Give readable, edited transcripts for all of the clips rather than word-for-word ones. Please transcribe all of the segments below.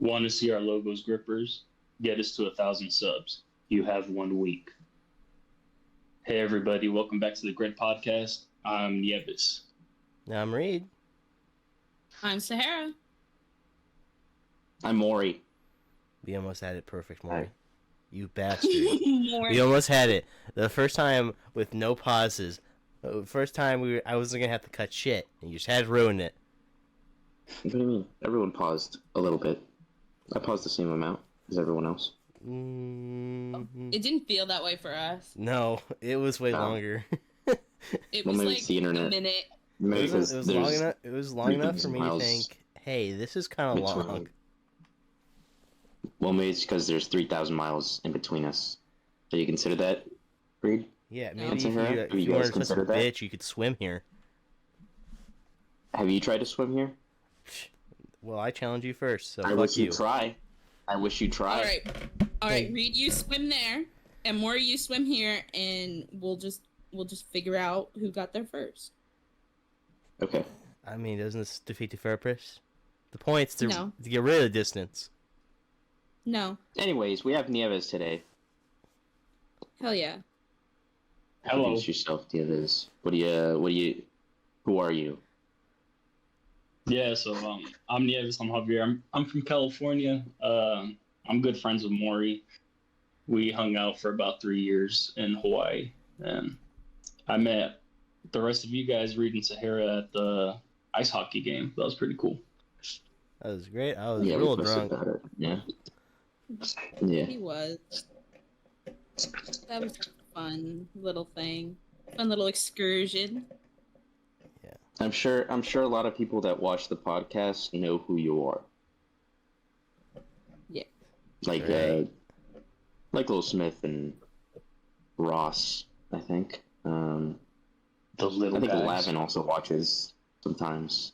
Want to see our logos grippers? Get us to 1,000 subs. You have 1 week. Hey everybody, welcome back to the Gred podcast. I'm Nieves. Now I'm Reed. I'm Sahara. I'm Maury. We almost had it perfect, Maury. Hi. You bastard. We almost had it. The first time with no pauses. The first time I wasn't going to have to cut shit. And you just had to ruin it. What do you mean? Everyone paused a little bit. I paused the same amount as everyone else. It didn't feel that way for us. No, it was way Oh. longer. It Well, was maybe like it's the internet. a minute. Maybe It was long enough. It was long enough for me to miles think, hey, this is kind of long. between. Well, maybe it's because there's 3,000 miles in between us. Do you consider that, Reed? Yeah, No. maybe if Sahara? if Do you you weren't guys such a consider that? bitch, you could swim here. Have you tried to swim here? Well, I challenge you first, so I fuck wish you. you'd try. I wish you'd try. All right. Hey. Reed, you swim there, and Maury, you swim here, and we'll just figure out who got there first. Okay. I mean, doesn't this defeat the purpose? The point's to No. get rid of the distance. No, Anyways, we have Nieves today. hell yeah. Hello. Introduce yourself, Nieves. Who are you? Yeah, so I'm Nieves. I'm Javier. I'm from California. I'm good friends with Maury. We hung out for about 3 years in Hawaii, and I met the rest of you guys, Reed and Sahara, at the ice hockey game. That was pretty cool. That was great. I was Yeah, real we posted drunk. about it. Yeah. Yeah. He was. That was a fun little thing. Fun little excursion. I'm sure a lot of people that watch the podcast know who you are. Yeah. Like Right. like Will Smith and Ross, I think. The little I think guys. Lavin also watches sometimes.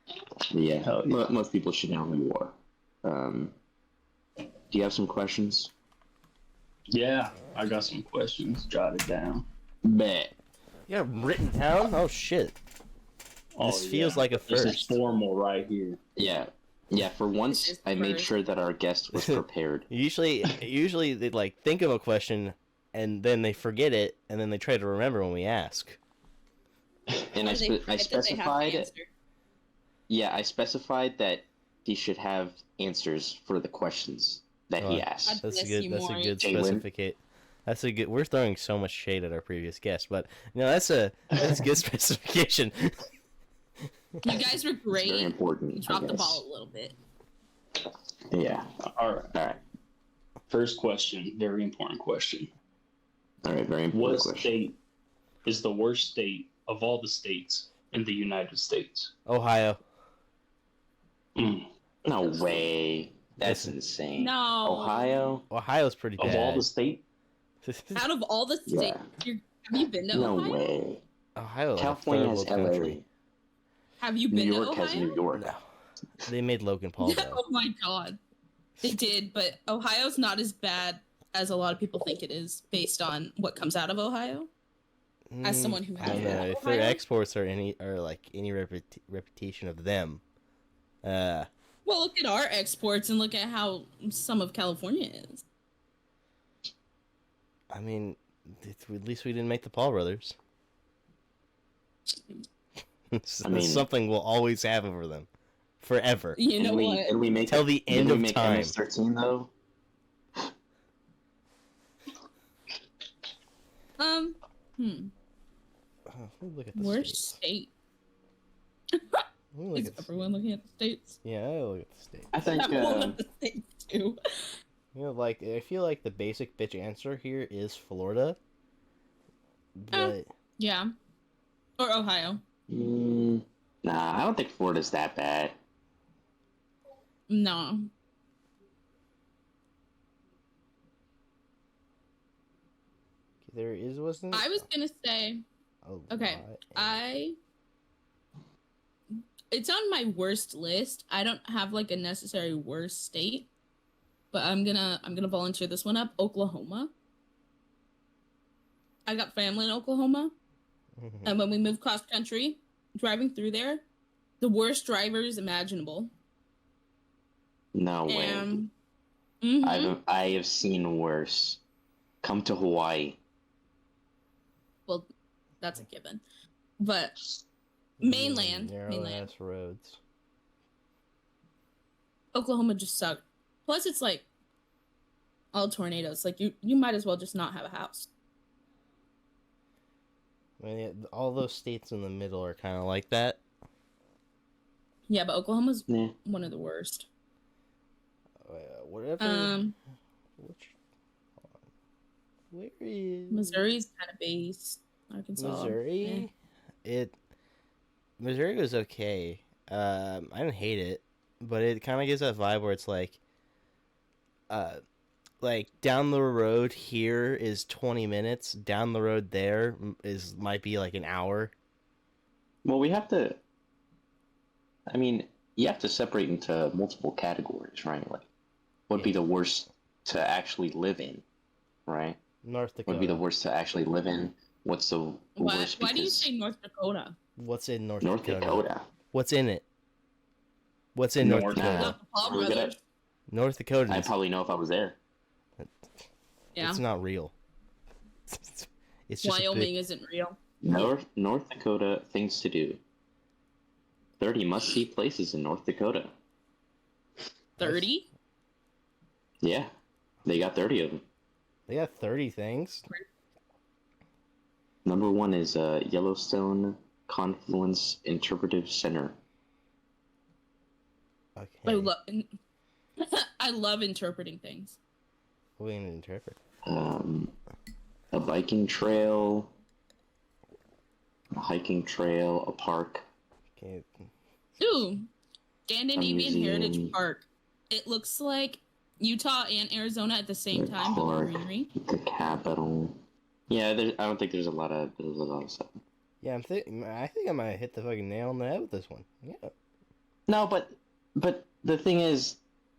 But yeah, Hell yeah. most people should know who you are. Do you have some questions? Yeah, I got some questions jotted down. Bet. Yeah, written down? Oh, shit. This feels like a This is first. formal right here. Yeah. Yeah, for This once, is I made first. sure that our guest was prepared. Usually they like think of a question and then they forget it and then they try to remember when we ask. And Or they forget that they have to specified answer. Yeah, I specified that he should have answers for the questions that he Oh, asked. That's a Bless good. you, That's a Maury. good Jalen. specificate. That's a good. We're throwing so much shade at our previous guest, but that's good specification. You guys were It's very great. important. You I dropped the guess. ball a little bit. Yeah. All right. All right. First question, very important question. All right. Very What important question. state is the worst state of all the states in the United States? Ohio. Mm. No way. That's Listen. insane. No. Ohio? Ohio's pretty Of all the bad. state, Out of all the Yeah. states, have you been to No Ohio? way. Ohio. Is California a has third world LA. country. Have you New been York to has Ohio? New York. No. They made Logan Paul though. Oh my god. They did, but Ohio's not as bad as a lot of people think it is based on what comes out of Ohio. As someone who I don't has know. been to If their Ohio? exports are like any reputation of them, Well, look at our exports and look at how some of California is. I mean, at least we didn't make the Paul brothers. I mean- Something we'll always have over them, forever. You know what? Did we make Till the did end we of make time. MS-13 though? Hmm. Let me look at the Worst states. state. Let me look Is at the- everyone looking at the states? Yeah, I'll look at the states. I think I'm looking at the states too. You know, like I feel like the basic bitch answer here is Florida, but Yeah. Or Ohio. nah, I don't think Florida's that bad. No. there wasn't. I was gonna say, Oh, okay, it's on my worst list. I don't have like a necessary worst state, but I'm gonna volunteer this one up. Oklahoma. I got family in Oklahoma, and when we moved cross country, driving through there, The worst drivers imaginable. No way. And I have seen worse. Come to Hawaii. well, that's a given. But mainland, Narrow-ass roads. Oklahoma just sucked. Plus, it's like all tornadoes. Like you might as well just not have a house. I mean, all those states in the middle are kind of like that. Yeah, but Oklahoma's one of the worst. Whatever. Where is Missouri's kind of base. Arkansas. Missouri? Missouri was okay. I didn't hate it, but it kind of gives that vibe where it's like down the road here is 20 minutes. Down the road there might be like an hour. Well, we have to. I mean, you have to separate into multiple categories, right? Like, what would be the worst to actually live in, right? North Dakota. What would be the worst to actually live in? What's the worst? Why do you say North Dakota? What's in North Dakota? What's in it? What's in North Dakota? North Dakota. I probably know if I was there. Yeah. It's not real. It's just Wyoming isn't real. North Dakota things to do. 30 must-see places in North Dakota. 30? Yeah, they got 30 of them. They got 30 things. Number 1 is Yellowstone Confluence Interpretive Center. Okay. I love interpreting things. What are you gonna interpret? A biking trail, a hiking trail, a park. Okay. Ooh, Scandinavian Heritage Park. It looks like Utah and Arizona at the same time. Park, the capital. Yeah, I don't think there's a lot of stuff. Yeah, I think I might hit the fucking nail on the head with this one. Yeah. No, but the thing is,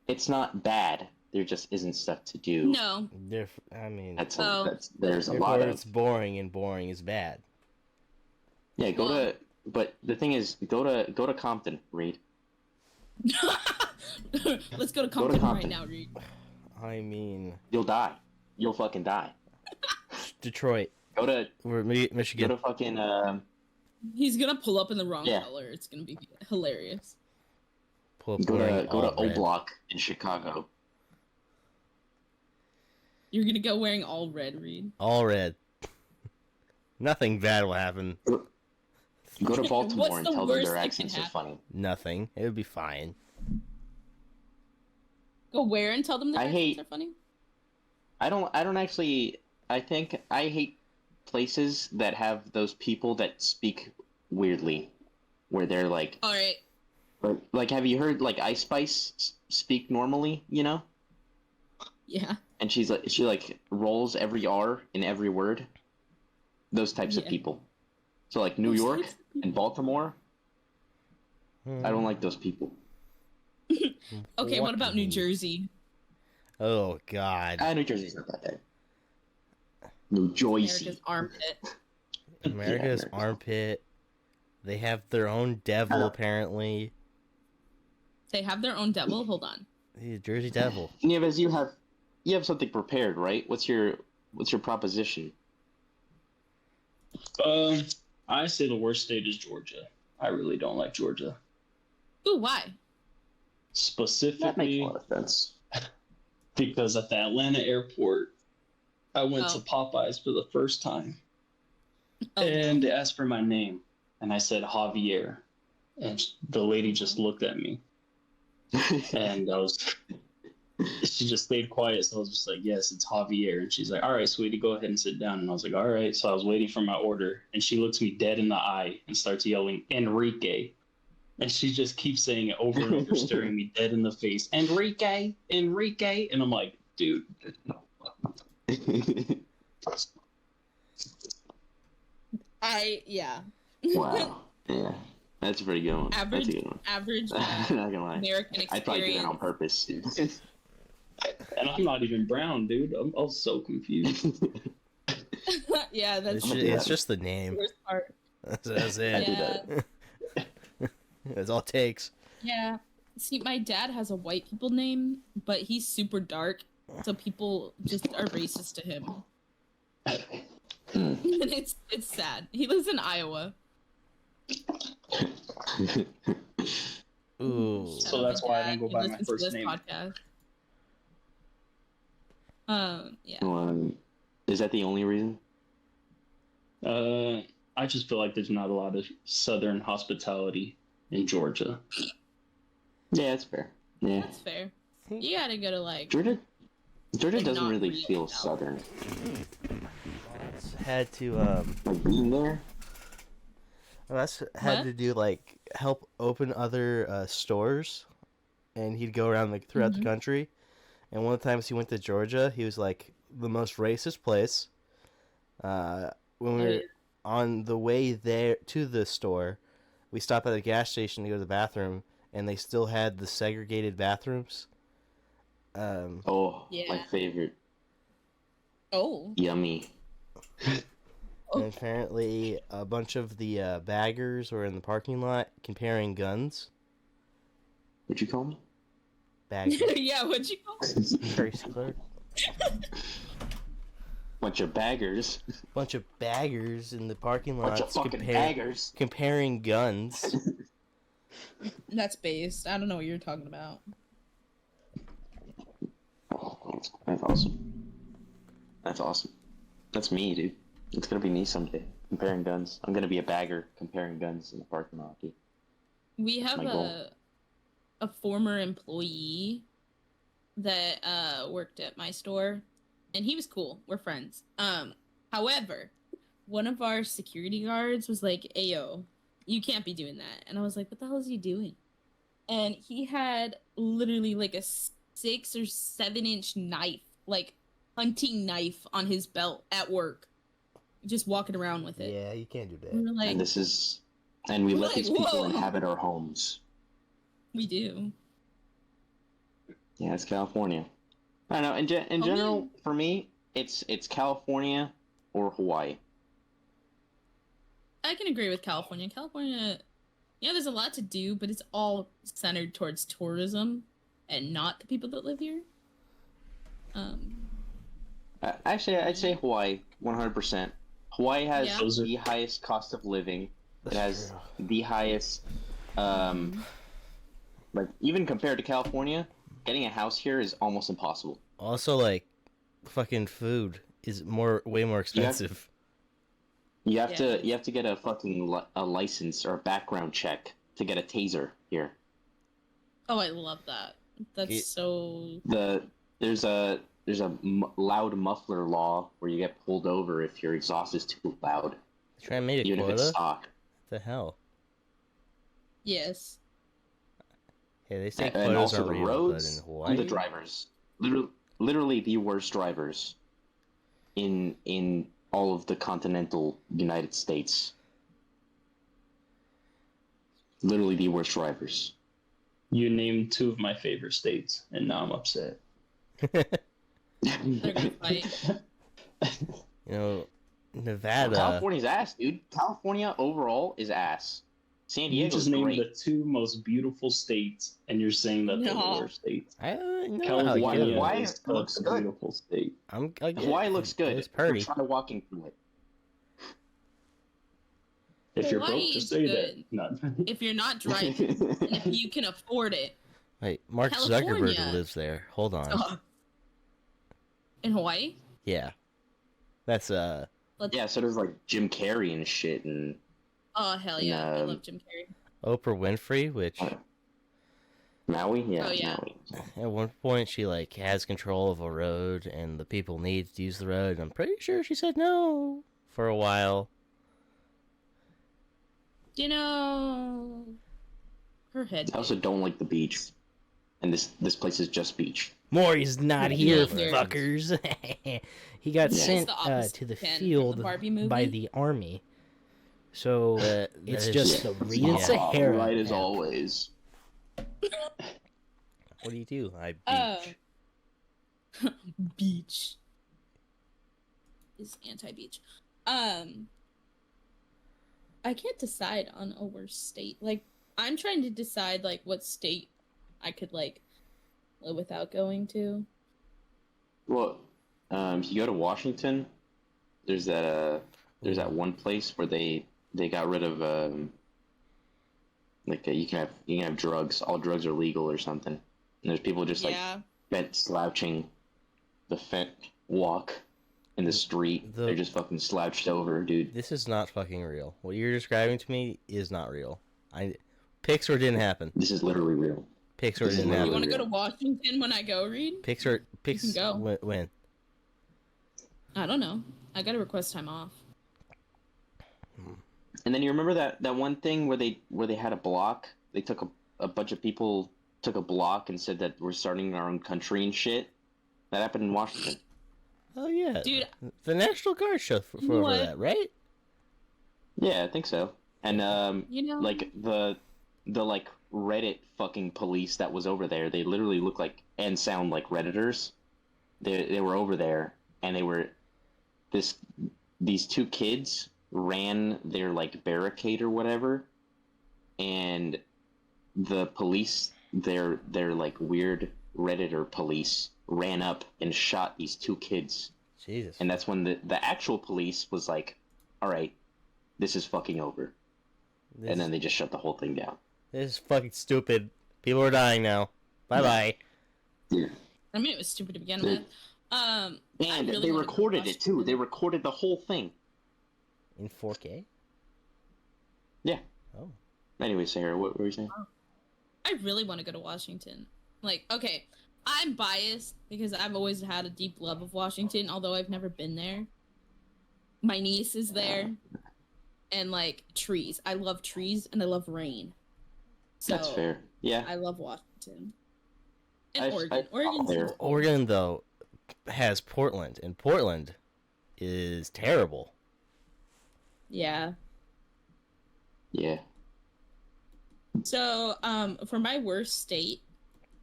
it's not bad. There just isn't stuff to do. No. I mean, there's a lot of. It's boring, and boring is bad. Yeah, But the thing is, go to Compton, Reed. Let's go to Compton right now, Reed. I mean, you'll die. You'll fucking die. Detroit. Go to Michigan. Go to fucking. He's gonna pull up in the wrong color. It's gonna be hilarious. Go to O Block in Chicago. You're gonna go wearing all red, Reed. All red. Nothing bad will happen. Go to Baltimore and tell them their accents are funny. Nothing. It would be fine. Go where and tell them their accents are funny? I don't actually. I think I hate places that have those people that speak weirdly, where they're like. All right. Like, have you heard like Ice Spice speak normally? You know. Yeah. And she rolls every R in every word. Those types of people. So like New York and Baltimore, I don't like those people. Okay, what about New Jersey? Oh God. New Jersey's not that bad. New Jersey. America's armpit. America's armpit. They have their own devil, apparently. They have their own devil? Hold on. The Jersey Devil. Nieves, you have something prepared, right? What's your proposition? I say the worst state is Georgia. I really don't like Georgia. Ooh, why? Specifically, that makes a lot of sense. Because at the Atlanta airport, I went to Popeyes for the first time, and they asked for my name, and I said Javier, and the lady just looked at me, and she just stayed quiet, so I was just like, yes, it's Javier. And she's like, all right, sweetie, go ahead and sit down. And I was like, all right. So I was waiting for my order, and she looks me dead in the eye and starts yelling, Enrique. And she just keeps saying it over and over, staring me dead in the face. Enrique, Enrique. And I'm like, dude. Yeah. Wow. Yeah. That's a pretty good one. Average, That's a good one. Average I'm not gonna lie. American experience. I probably did that on purpose, dude. And I'm not even brown, dude. I'm so confused. Yeah, that's it's just the name. The worst part. That's it. Yeah. That's all it takes. Yeah. See, my dad has a white people name, but he's super dark, so people just are racist to him. And it's sad. He lives in Iowa. Ooh. So that's why I don't go by my first name. Podcast. Yeah. Is that the only reason? I just feel like there's not a lot of Southern hospitality in Georgia. Yeah, that's fair. Yeah, That's fair. You gotta go to like Georgia like, doesn't not really really feel South. Southern. Had to Like being there. that's had What? to do like help open other stores, and he'd go around like throughout the country. And one of the times he went to Georgia, he was like the most racist place. When we were on the way there to the store, we stopped at a gas station to go to the bathroom, and they still had the segregated bathrooms. Oh, Yeah. my favorite. Oh. Yummy. And apparently, a bunch of the baggers were in the parking lot comparing guns. What'd you call me? Baggers. Yeah, what'd you call it? Tracy Clark. Bunch of baggers. Bunch of baggers in the parking lot. Bunch of fucking baggers. Comparing guns. That's based. I don't know what you're talking about. Oh, that's awesome. That's awesome. That's me, dude. It's gonna be me someday. Comparing guns. I'm gonna be a bagger comparing guns in the parking lot, dude. We have my goal. a former employee that worked at my store, and he was cool. We're friends. However, one of our security guards was like, "Ayo, you can't be doing that." And I was like, "What the hell is he doing?" And he had literally like a 6 or 7 inch knife, like hunting knife, on his belt at work, just walking around with it. Yeah, you can't do that. And we're like, And we let Like, these people whoa. inhabit our homes. we do. Yeah, it's California. I don't know. In general, for me, it's California or Hawaii. I can agree with California. California, yeah, there's a lot to do, but it's all centered towards tourism and not the people that live here. Actually, I'd say Hawaii, 100%. Hawaii has Yeah. the highest cost of living. That's It has true. the highest, like even compared to California, getting a house here is almost impossible. Also, like, fucking food is way more expensive. You have to get a fucking a license or a background check to get a taser here. Oh, I love that. That's It- so. There's a loud muffler law where you get pulled over if your exhaust is too loud, Try and make a even if quota. it's stock. What the hell? Yes. Hey, they say And quotas also are the real, roads but in Hawaii, and the drivers. Literally the worst drivers in all of the continental United States. Literally the worst drivers. You named 2 of my favorite states, and now I'm upset. They're gonna fight. you know, Nevada. California's ass, dude. California overall is ass. San You Diego's just named great. the 2 most beautiful states, and you're saying that they're the No. worst states. I don't know how California good. Hawaii is looks a good. beautiful state. Hawaii looks good. It's pretty. Try walking through it. If you're broke, Hawaii just is stay there. good. No. If you're not driving, and if you can afford it. Wait, Mark California. Zuckerberg lives there. Hold on. In Hawaii? Yeah, that's Yeah, so there's like Jim Carrey and shit, and Oh, hell yeah. I love Jim Carrey. Oprah Winfrey, which Maui. Yeah, Oh, yeah. Maui. at one point she like has control of a road and the people need to use the road. And I'm pretty sure she said no for a while. You know, her head. I also don't like the beach, and this place is just beach. Maury's not Yeah, here, here. fuckers. He got Yeah. sent the opposite to the Ken from the field Barbie movie. by the army. So it's just the real Yeah. Sahara. Right as map. always. What do? I beach. Beach is anti-beach. I can't decide on a worst state. Like, I'm trying to decide like what state I could like live without going to. Well, if you go to Washington, there's that one place where they got rid of you can have drugs. All drugs are legal or something. And there's people just bent slouching walk in the street. They're just fucking slouched over, dude. This is not fucking real. What you're describing to me is not real. Pixar didn't happen. This is literally real. Pixar didn't happen. You want to go to Washington when I go, Reed? Pixar can go. When? I don't know. I gotta request time off. And then you remember that one thing where they had a block? They took a bunch of people took a block and said that we're starting our own country and shit. That happened in Washington. Oh yeah, dude. The National Guard show for over that, right? Yeah, I think so. And like the like Reddit fucking police that was over there, they literally look like and sound like Redditors. They were over there and they were these two kids ran their like barricade or whatever, and the police, their like weird Redditor police ran up and shot these two kids. Jesus. And that's when the actual police was like, all right, this is fucking over. And then they just shut the whole thing down. This is fucking stupid. People are dying now. Bye-bye. Yeah. I mean, it was stupid to begin with. And they recorded it too. They recorded the whole thing. In 4K? Yeah. Oh. Anyway, Sarah, what were you saying? I really want to go to Washington. Like, okay, I'm biased because I've always had a deep love of Washington, although I've never been there. My niece is there. And, like, trees. I love trees, and I love rain. So, that's fair. Yeah. I love Washington. And Oregon, though, has Portland, and Portland is terrible. Yeah. Yeah. So, for my worst state,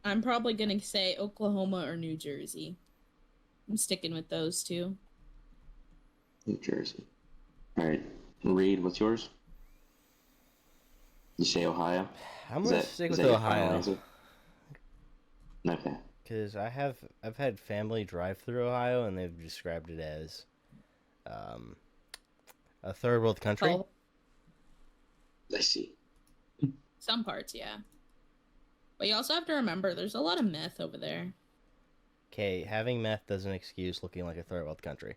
I'm probably gonna say Oklahoma or New Jersey. I'm sticking with those two. New Jersey. All right. Reed, what's yours? You say Ohio? I'm gonna stick with Ohio. Okay. Because I've had family drive through Ohio, and they've described it as a third world country. Oh. I see. Some parts, yeah. But you also have to remember, there's a lot of meth over there. Okay, having meth doesn't excuse looking like a third world country.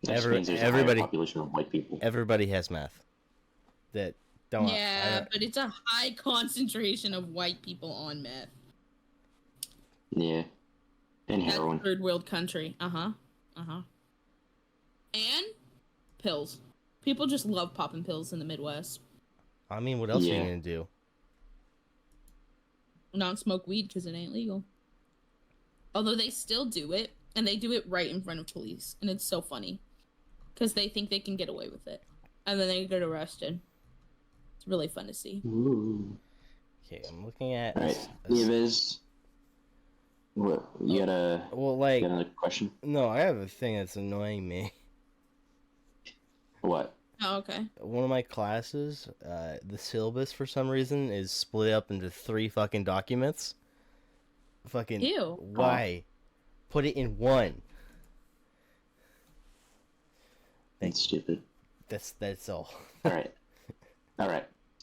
Everybody, population of white people. Everybody has meth. That don't. Yeah, but it's a high concentration of white people on meth. Yeah, and heroin. Third world country. And pills. People just love popping pills in the Midwest. I mean, what else are you gonna do? Not smoke weed because it ain't legal. Although they still do it, and they do it right in front of police, and it's so funny. Because they think they can get away with it. And then they get arrested. It's really fun to see. Ooh. Okay, I'm looking at... Alright, Nieves. What, you got another question? No, I have a thing that's annoying me. What? Oh, okay. One of my classes, the syllabus for some reason is split up into 3 fucking documents. Fucking... Ew. Why? Put it in one. That's stupid. That's all. Alright.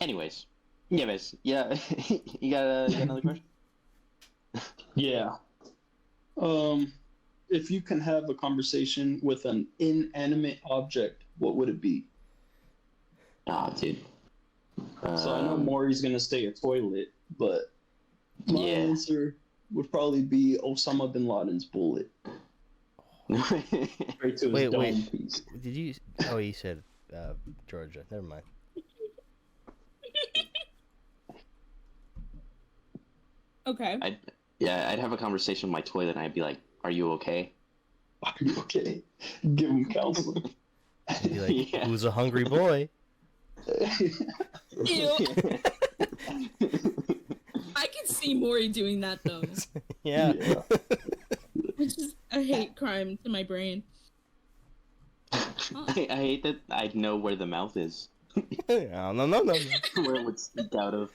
Anyways. Nieves, yeah, you got another question? Yeah. If you can have a conversation with an inanimate object, what would it be? Dude. So I know Maury's gonna say a toilet, but my answer would probably be Osama bin Laden's bullet. Straight to his dome piece. Did you? Oh, you said Georgia. Never mind. Okay. I'd have a conversation with my toilet, and I'd be like, "Are you okay? Are you okay?" Give him counseling. Be like, who's a hungry boy? Ew. I can see Maury doing that though. Yeah. It's just a hate crime to my brain. I hate that I know where the mouth is. No. Where it would sneak out of.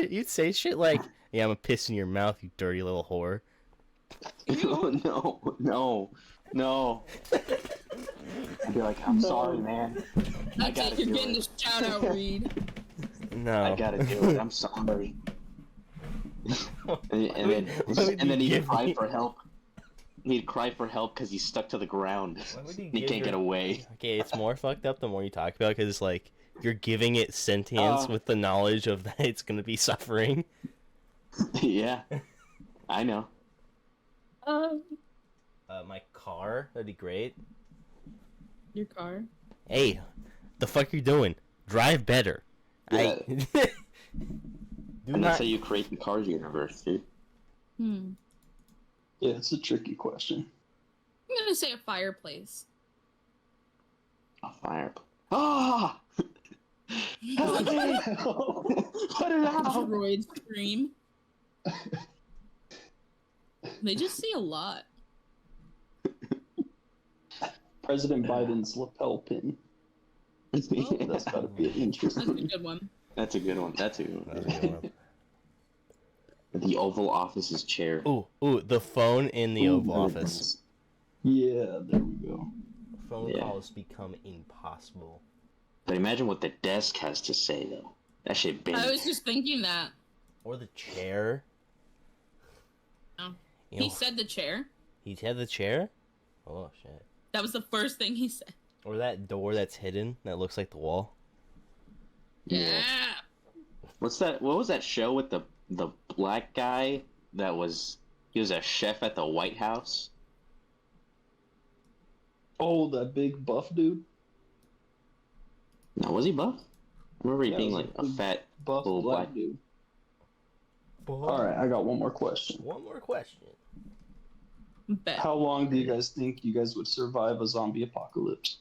You'd say shit like, "Yeah, I'm gonna piss in your mouth, you dirty little whore." No. I'd be like, I'm sorry, man. That's it. You're getting a shout out, Reed. No. I gotta do it. I'm sorry. and then he'd cry for help. He'd cry for help because he's stuck to the ground. He can't get away. Okay, it's more fucked up the more you talk about, because it's like you're giving it sentience with the knowledge of that it's gonna be suffering. Yeah, I know. My car, that'd be great. Your car? Hey, the fuck you doing? Drive better. Yeah. That's how you create the Cars universe, dude. Yeah, it's a tricky question. I'm gonna say a fireplace. A fireplace. Ah! Help me! Put it out! Droid scream. They just see a lot. President Biden's lapel pin. Oh, that's gotta be interesting. That's a good one. That's a good one. The Oval Office's chair. Ooh, the phone in the Oval Office. Yeah, there we go. Phone calls become impossible. But imagine what the desk has to say, though. That shit been. I was just thinking that. Or the chair. Oh. He said the chair. He said the chair? Oh, shit. That was the first thing he said. Or that door that's hidden that looks like the wall. Yeah. What's that? What was that show with the black guy that was? He was a chef at the White House. Oh, that big buff dude. No, was he buff? I remember he being like a fat buff little black dude. All right, I got one more question. Bet. How long do you guys think you guys would survive a zombie apocalypse?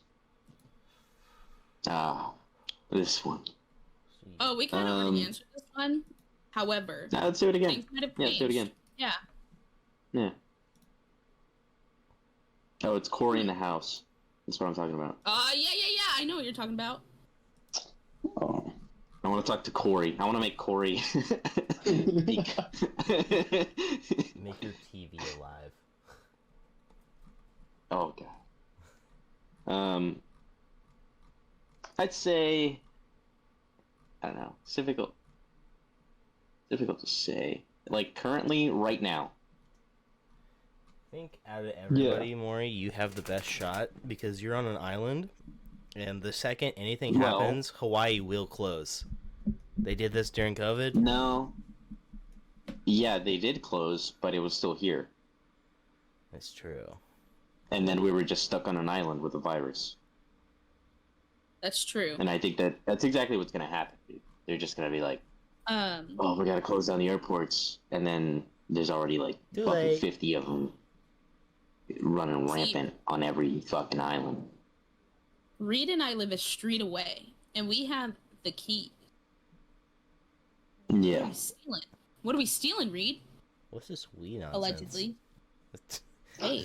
This one. Oh, we kind of already answered this one. However, let's do it again. Things might have let's do it again. Yeah. Yeah. Oh, it's Corey in the house. That's what I'm talking about. Yeah. I know what you're talking about. Oh. I want to talk to Corey. I want to make Corey. Make your TV alive. Oh god. I'd say. I don't know. It's difficult to say. Like currently, right now. I think out of everybody, Maury, you have the best shot because you're on an island, and the second anything happens, Hawaii will close. They did this during COVID? No. Yeah, they did close, but it was still here. That's true. And then we were just stuck on an island with a virus. That's true. And I think that's exactly what's going to happen, dude. They're just going to be like, oh, we got to close down the airports. And then there's already like fucking 50 of them running rampant on every fucking island. Reed and I live a street away, and we have the key. Yeah. What are we stealing, Reed? What's this weed nonsense? Allegedly. Hey.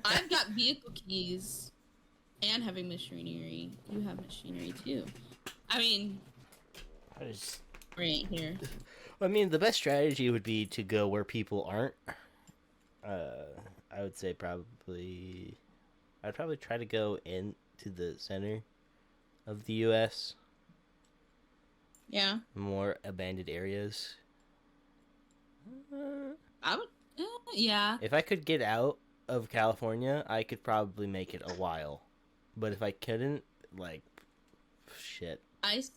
I've got vehicle keys and heavy machinery. You have machinery too. I mean, right here. I mean, the best strategy would be to go where people aren't. I would say I'd probably try to go into the center of the U.S. Yeah. More abandoned areas. I would. Yeah. If I could get out of California, I could probably make it a while. But if I couldn't, like, shit.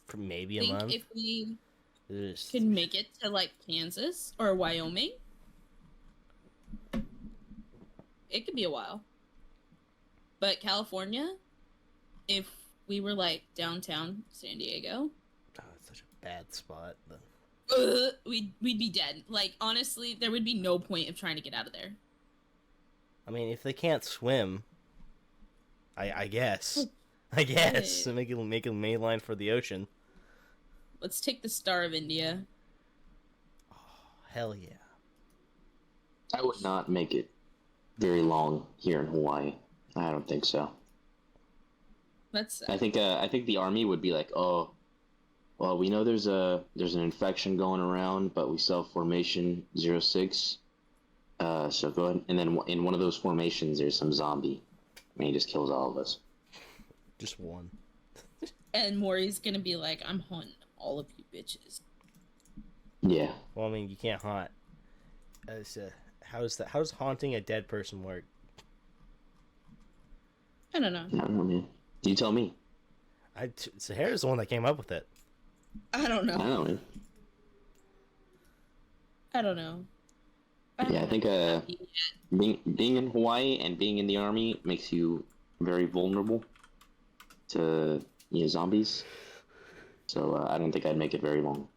For maybe a month. If we could make it to, like, Kansas or Wyoming, it could be a while. But California, if we were, like, downtown San Diego. Oh, it's such a bad spot. We'd be dead. Like, honestly, there would be no point of trying to get out of there. I mean, if they can't swim, I guess. I guess. Hey. Make a main line for the ocean. Let's take the Star of India. Oh, hell yeah. I would not make it very long here in Hawaii. I don't think so. That's. I think the army would be like, oh, well, we know there's an infection going around, but we still have formation 06. So go ahead, and then in one of those formations, there's some zombie, and he just kills all of us. Just one. And Maury's gonna be like, I'm hunting all of you bitches. Yeah. Well, I mean, you can't haunt. How's haunting a dead person work? I don't know. I don't know, man. You tell me. Sahara's the one that came up with it. I don't know. I don't know, man. I don't know. Yeah, I think being in Hawaii and being in the army makes you very vulnerable to zombies. So I don't think I'd make it very long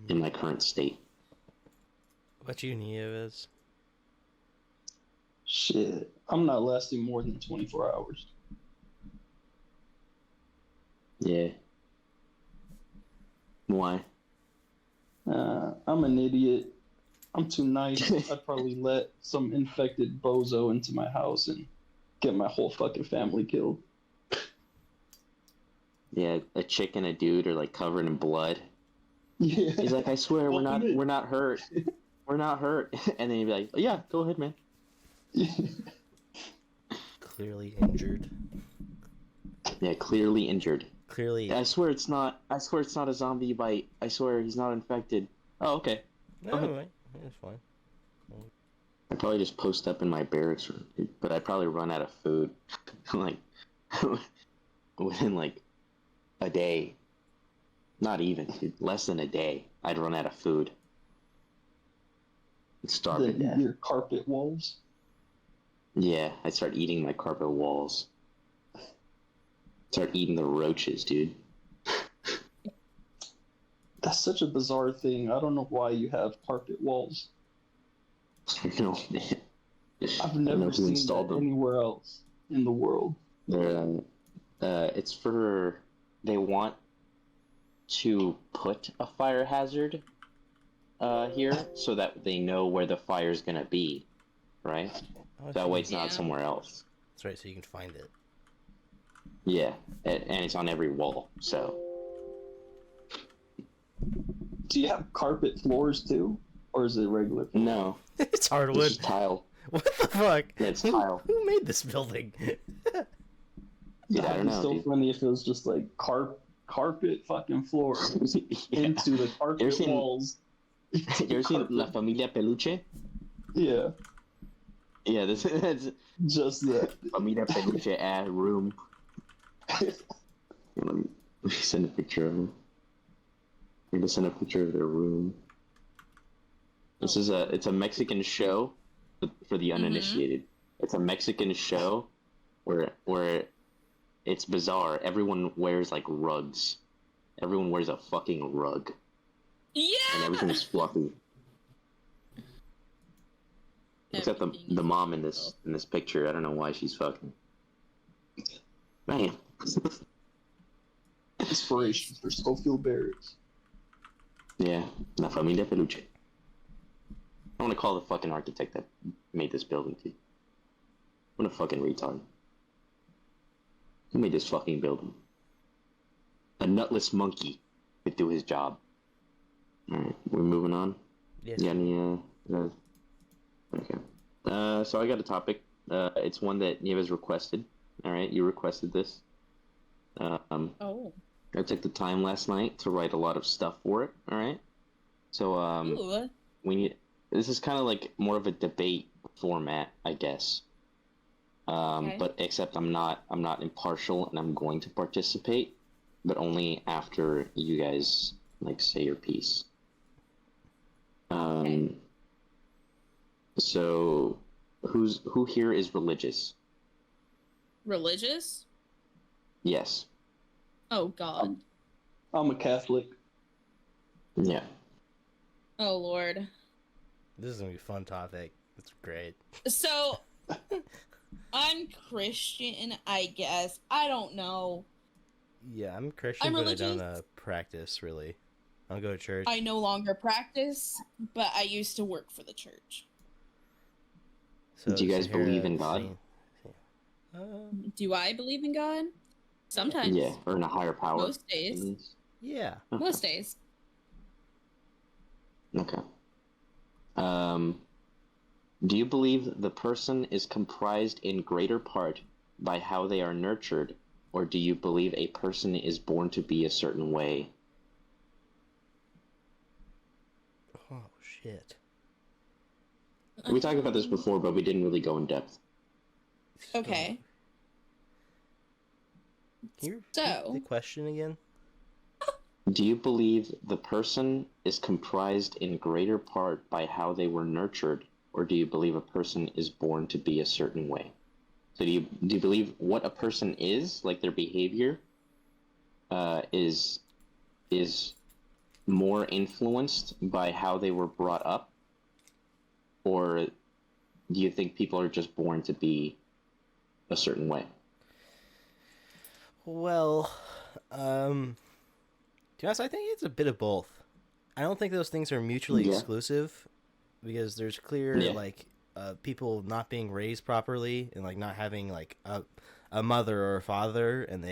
in my current state. What you, Nieves? Shit, I'm not lasting more than 24 hours. Yeah. Why? I'm an idiot. I'm too nice. I'd probably let some infected bozo into my house and get my whole fucking family killed. Yeah, a chick and a dude are like covered in blood. Yeah. He's like, I swear we're not hurt. We're not hurt. And then you'd be like, oh, yeah, go ahead, man. Clearly injured. Yeah, clearly injured. Clearly. I swear it's not a zombie bite. I swear he's not infected. Oh, okay. No, wait. That's fine. I'd probably just post up in my barracks, but I'd probably run out of food. Like, within like a day. Not even, dude. Less than a day, I'd run out of food. I'd starve to death. Your carpet walls? Yeah, I'd start eating my carpet walls. Start eating the roaches, dude. That's such a bizarre thing. I don't know why you have carpet walls. No, man. I've never seen that them anywhere else in the world. It's for, they want to put a fire hazard here so that they know where the fire's gonna be, right? That way it's not somewhere else. That's right, so you can find it. Yeah, and it's on every wall, so. Do you have carpet floors too? Or is it regular floor? No. It's hardwood. It's tile. What the fuck? Yeah, it's tile. Who made this building? Dude, I don't know. It'd be so funny if it was just like carpet fucking floor into the carpet walls. You ever seen La Familia Peluche? Yeah. Yeah, that's just that. Familia Peluche room. Let me send a picture of them. I'm gonna send a picture of their room. It's a Mexican show for the uninitiated. Mm-hmm. It's a Mexican show where it's bizarre. Everyone wears like rugs. Everyone wears a fucking rug. Yeah. And everything's fluffy. Except the mom in this picture. I don't know why she's fucking. Man. Inspiration for Schofield Barracks. Yeah, La Familia Peluche. I want to call the fucking architect that made this building, too. What a fucking retard. Who made this fucking building? A nutless monkey could do his job. Alright, we're moving on. Yes. You got any, okay. So I got a topic. It's one that Nieves requested. Alright, you requested this. Oh. I took the time last night to write a lot of stuff for it, alright? So, Ooh. this is kind of like more of a debate format, I guess. Okay. But except I'm not impartial and I'm going to participate, but only after you guys, like, say your piece. Okay. So, who here is religious? Religious? Yes. Oh, God. I'm a Catholic. Yeah. Oh, Lord. This is going to be a fun topic. It's great. So, I'm Christian, I guess. I don't know. Yeah, I'm Christian, but I don't practice, really. I don't go to church. I no longer practice, but I used to work for the church. So Do you guys believe in God? Do I believe in God? Sometimes. Yeah, or in a higher power. Most days. Yeah. Okay. Most days. Okay. Do you believe the person is comprised in greater part by how they are nurtured, or do you believe a person is born to be a certain way? Oh, shit. We talked about this before, but we didn't really go in depth. Okay. Can you repeat the question again? Do you believe the person is comprised in greater part by how they were nurtured, or do you believe a person is born to be a certain way? So do you believe what a person is, like their behavior, is more influenced by how they were brought up, or do you think people are just born to be a certain way? Well, to be honest, I think it's a bit of both. I don't think those things are mutually exclusive, because there's clear like people not being raised properly and like not having like a mother or a father, and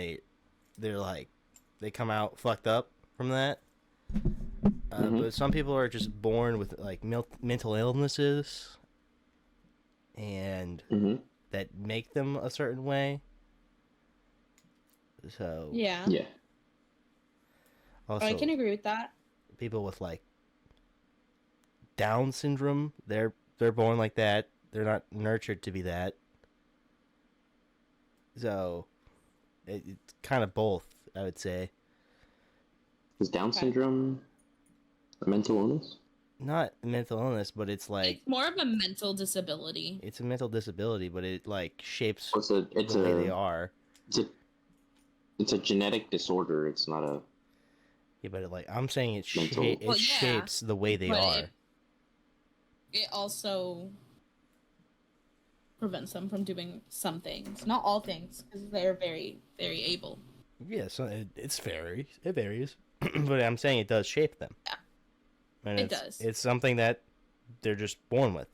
they're like they come out fucked up from that. But some people are just born with like mental illnesses, and that make them a certain way. So yeah. Also, I can agree with that. People with like Down syndrome, they're born like that. They're not nurtured to be that. So it's kind of both, I would say. Is Down syndrome a mental illness? Not mental illness, but it's like it's more of a mental disability. It's a mental disability, but it like shapes the way they are. It's a genetic disorder. It's not a. Yeah, but like I'm saying, it mental... shapes the way they are. It also prevents them from doing some things, not all things, because they're very, very able. Yeah, so it varies, but I'm saying it does shape them. Yeah, and it does. It's something that they're just born with.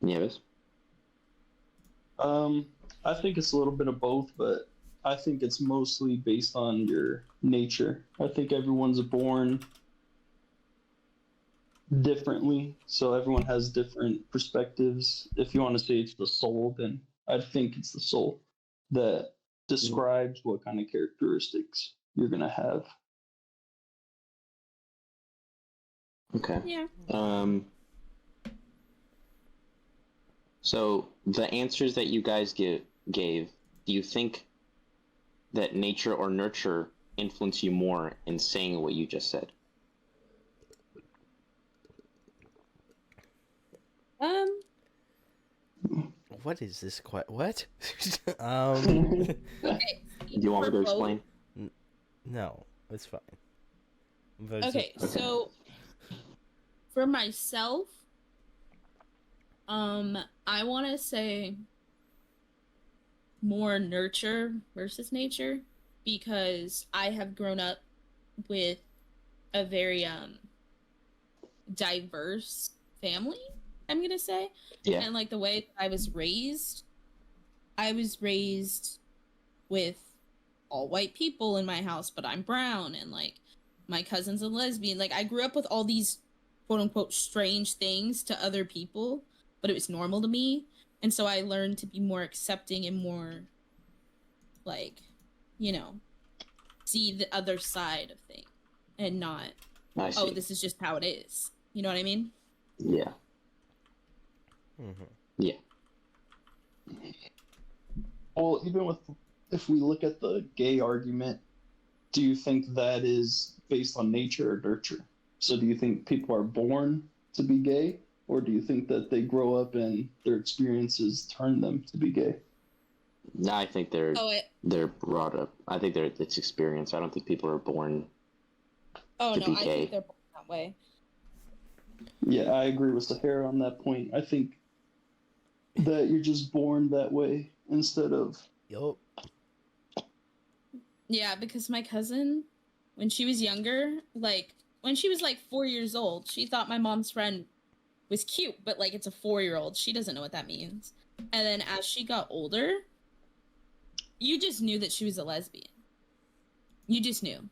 Nieves? I think it's a little bit of both, but I think it's mostly based on your nature. I think everyone's born differently, so everyone has different perspectives. If you want to say it's the soul, then I think it's the soul that describes what kind of characteristics you're gonna have. Okay. Yeah. So the answers that you guys gave, do you think that nature or nurture influence you more in saying what you just said? What is this? What? Okay. Do you want me to explain? No, it's fine. Okay, so for myself, I want to say more nurture versus nature, because I have grown up with a very diverse family, I'm gonna say. Yeah. And like the way I was raised with all white people in my house, but I'm brown, and like my cousin's a lesbian. Like I grew up with all these quote unquote strange things to other people, but it was normal to me. And so I learned to be more accepting and more like, see the other side of things and not, oh, this is just how it is. You know what I mean? Yeah. Yeah. Well, even if we look at the gay argument, do you think that is based on nature or nurture? So do you think people are born to be gay, or do you think that they grow up and their experiences turn them to be gay? No, I think they're brought up. I think it's experience. I don't think people are born to be gay. I think they're born that way. Yeah, I agree with Sahara on that point. I think that you're just born that way instead of... Yup. Yeah, because my cousin, when she was younger, like, when she was, like, 4 years old, she thought my mom's friend was cute, but, like, it's a 4-year-old. She doesn't know what that means. And then as she got older, you just knew that she was a lesbian. You just knew.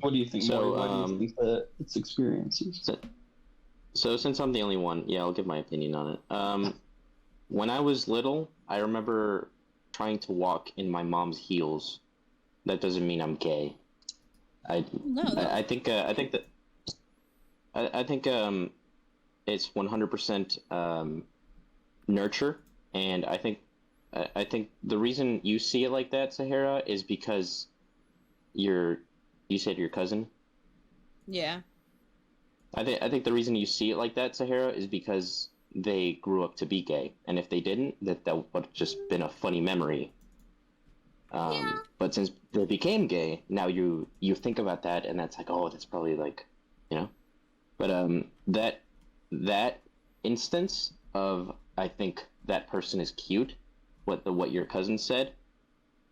What do you think, Maury? Why do you think that it's experiences? So since I'm the only one, yeah, I'll give my opinion on it. When I was little, I remember trying to walk in my mom's heels. That doesn't mean I'm gay. I think it's 100% nurture, and I think the reason you see it like that, Sahara, is because you said your cousin. Yeah. I think the reason you see it like that, Sahara, is because they grew up to be gay, and if they didn't, that would have just been a funny memory. Yeah. But since they became gay, now you think about that, and that's like, oh, that's probably like, you know. But that instance of, I think that person is cute, what your cousin said,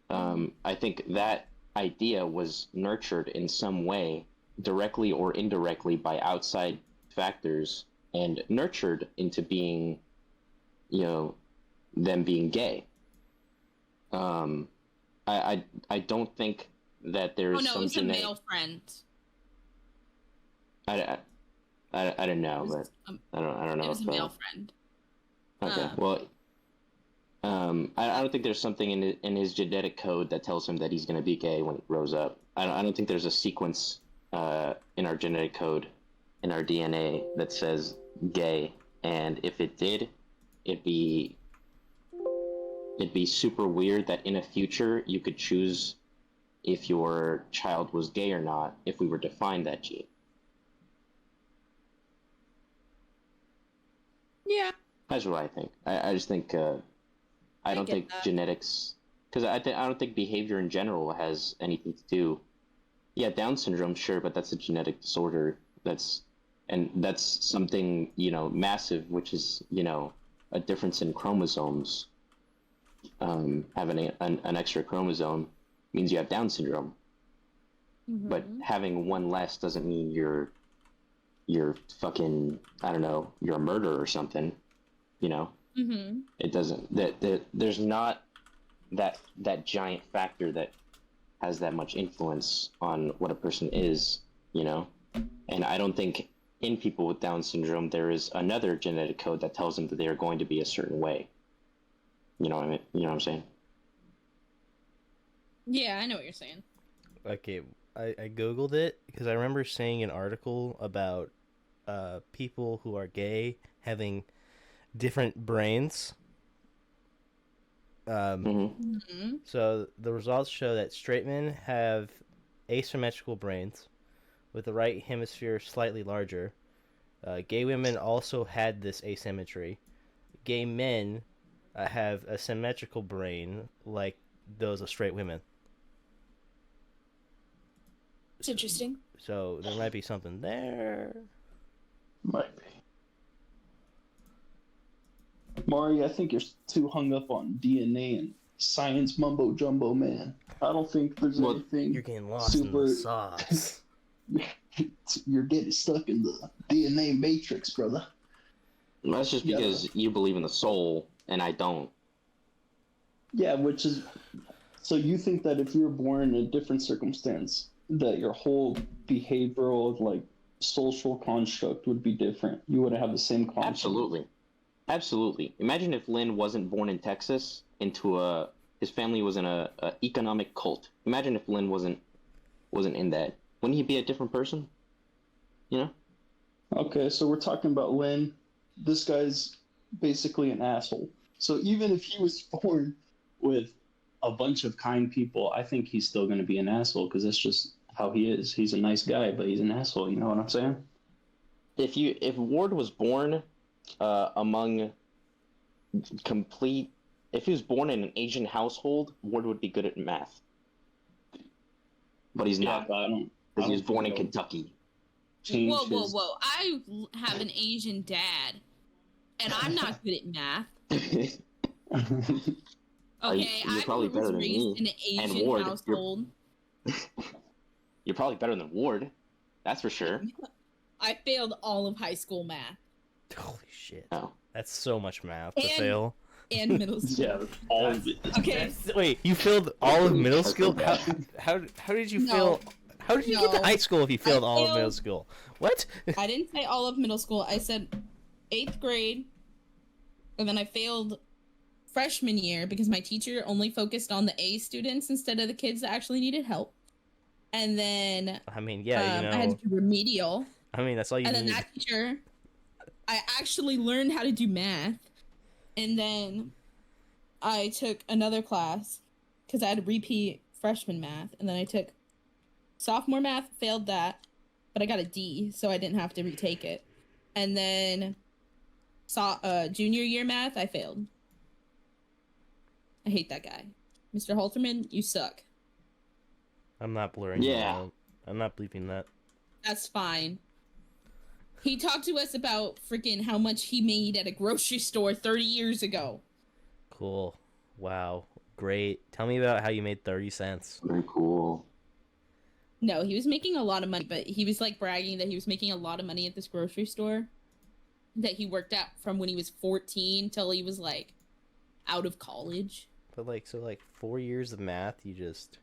I think that idea was nurtured in some way, directly or indirectly, by outside factors, and nurtured into being, them being gay. I don't think that there's some. Oh no, it was a male friend. I don't know, but I don't know. It was a male friend. Okay, well, I don't think there's something in his genetic code that tells him that he's going to be gay when he grows up. I don't think there's a sequence in our genetic code, in our DNA, that says gay. And if it did, it'd be super weird that in a future you could choose if your child was gay or not if we were to find that gene. Yeah. That's what I think. I just think I don't think genetics, because I don't think behavior in general has anything to do. Yeah, Down syndrome, sure, but that's a genetic disorder. That's something, massive, which is, a difference in chromosomes. Having an extra chromosome means you have Down syndrome. Mm-hmm. But having one less doesn't mean you're fucking, I don't know, you're a murderer or something, Mm-hmm. It doesn't, there's not that giant factor that has that much influence on what a person is, and I don't think in people with Down syndrome there is another genetic code that tells them that they are going to be a certain way. You know what I mean? You know what I'm saying? Yeah, I know what you're saying. Okay, I googled it because I remember seeing an article about people who are gay having different brains. So the results show that straight men have asymmetrical brains, with the right hemisphere slightly larger. Gay women also had this asymmetry. Gay men have a symmetrical brain like those of straight women. It's interesting. So there might be something there. Might be. Mari, I think you're too hung up on DNA and science mumbo jumbo, man. I don't think there's anything. You're getting lost in the sauce. You're getting stuck in the DNA matrix, brother. That's just because you believe in the soul and I don't. Yeah, which is... So you think that if you were born in a different circumstance, that your whole behavioral, social construct would be different? You wouldn't have the same construct? Absolutely. Imagine if Lynn wasn't born in Texas his family was in a economic cult. Imagine if Lynn wasn't in that. Wouldn't he be a different person? Okay, so we're talking about Lynn. This guy's basically an asshole. So even if he was born with a bunch of kind people, I think he's still going to be an asshole because that's just how he is. He's a nice guy, but he's an asshole. You know what I'm saying? If Ward was born among if he was born in an Asian household, Ward would be good at math. But he's not. Because he was born in Kentucky. Whoa. I have an Asian dad, and I'm not good at math. Okay, You're I probably was better than raised me. in an And Asian Ward, household. you're probably better than Ward. That's for sure. I failed all of high school math. Holy shit. Oh. That's so much math to fail. And middle school. Yeah, all of it. Okay. Wait, you failed all of middle school? How did you fail? How did you get to high school if you failed all of middle school? What? I didn't say all of middle school. I said 8th grade. And then I failed freshman year because my teacher only focused on the A students instead of the kids that actually needed help. And then I mean, yeah, I had to do remedial. I mean, that's all you need. And then that teacher, I actually learned how to do math. And then I took another class because I had to repeat freshman math. And then I took sophomore math, failed that, but I got a D, so I didn't have to retake it. And then junior year math, I failed. I hate that guy. Mr. Halterman, you suck. I'm not blurring that out. I'm not bleeping that. That's fine. He talked to us about freaking how much he made at a grocery store 30 years ago. Cool. Wow. Great. Tell me about how you made 30 cents. Very cool. No, he was making a lot of money, but he was like bragging that he was making a lot of money at this grocery store that he worked at from when he was 14 till he was like out of college. But like, so like 4 years of math, you just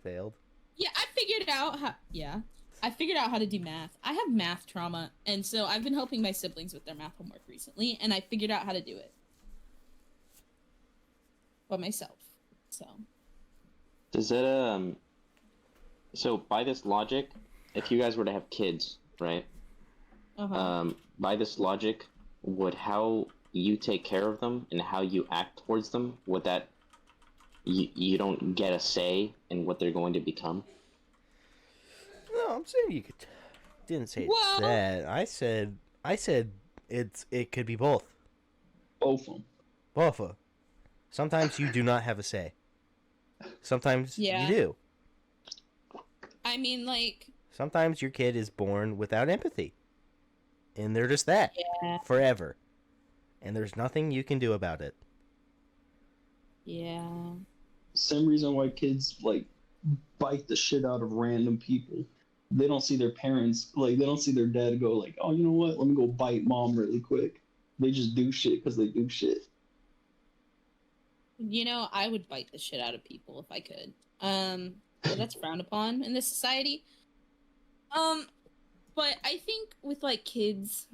failed? Yeah, I figured out how to do math. I have math trauma, and so I've been helping my siblings with their math homework recently, and I figured out how to do it by myself. So Does it so by this logic, if you guys were to have kids, right? By this logic, would how you take care of them and how you act towards them, would that you don't get a say in what they're going to become? No, I'm saying you could. Didn't say that. I said it could be both. Both of them. Both of them. Sometimes you do not have a say. Sometimes you do. I mean, like, sometimes your kid is born without empathy. And they're just that. Forever. And there's nothing you can do about it. Yeah. Same reason why kids, like, bite the shit out of random people. They don't see their parents, like, they don't see their dad go, like, oh, you know what? Let me go bite mom really quick. They just do shit because they do shit. You know, I would bite the shit out of people if I could. But that's frowned upon in this society. But I think with, like, kids,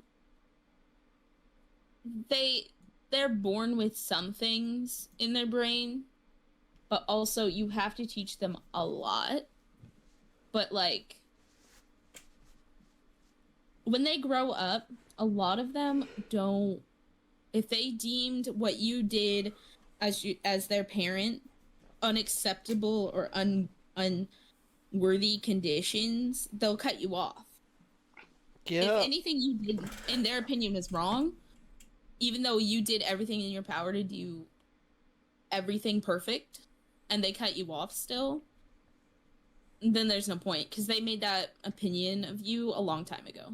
they're born with some things in their brain, but also you have to teach them a lot. But, like, when they grow up, a lot of them don't, if they deemed what you did as their parent unacceptable or unworthy conditions, they'll cut you off. Yeah. If anything you did, in their opinion, was wrong, even though you did everything in your power to do everything perfect, and they cut you off still, then there's no point, because they made that opinion of you a long time ago.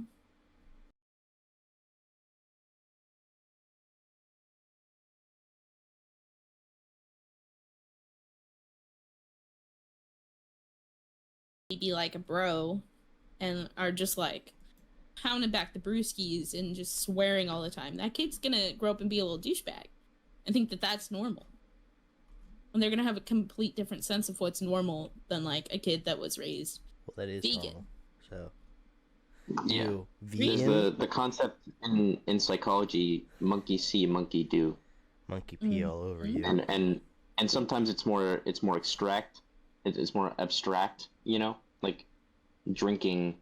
Be like a bro and are just like pounding back the brewskis and just swearing all the time. That kid's gonna grow up and be a little douchebag and think that that's normal. And they're gonna have a complete different sense of what's normal than like a kid that was raised vegan. Normal. So Yeah, vegan? There's the concept in psychology: monkey see, monkey do. Monkey pee all over you. And sometimes it's more extract. It's more abstract, you know, like drinking.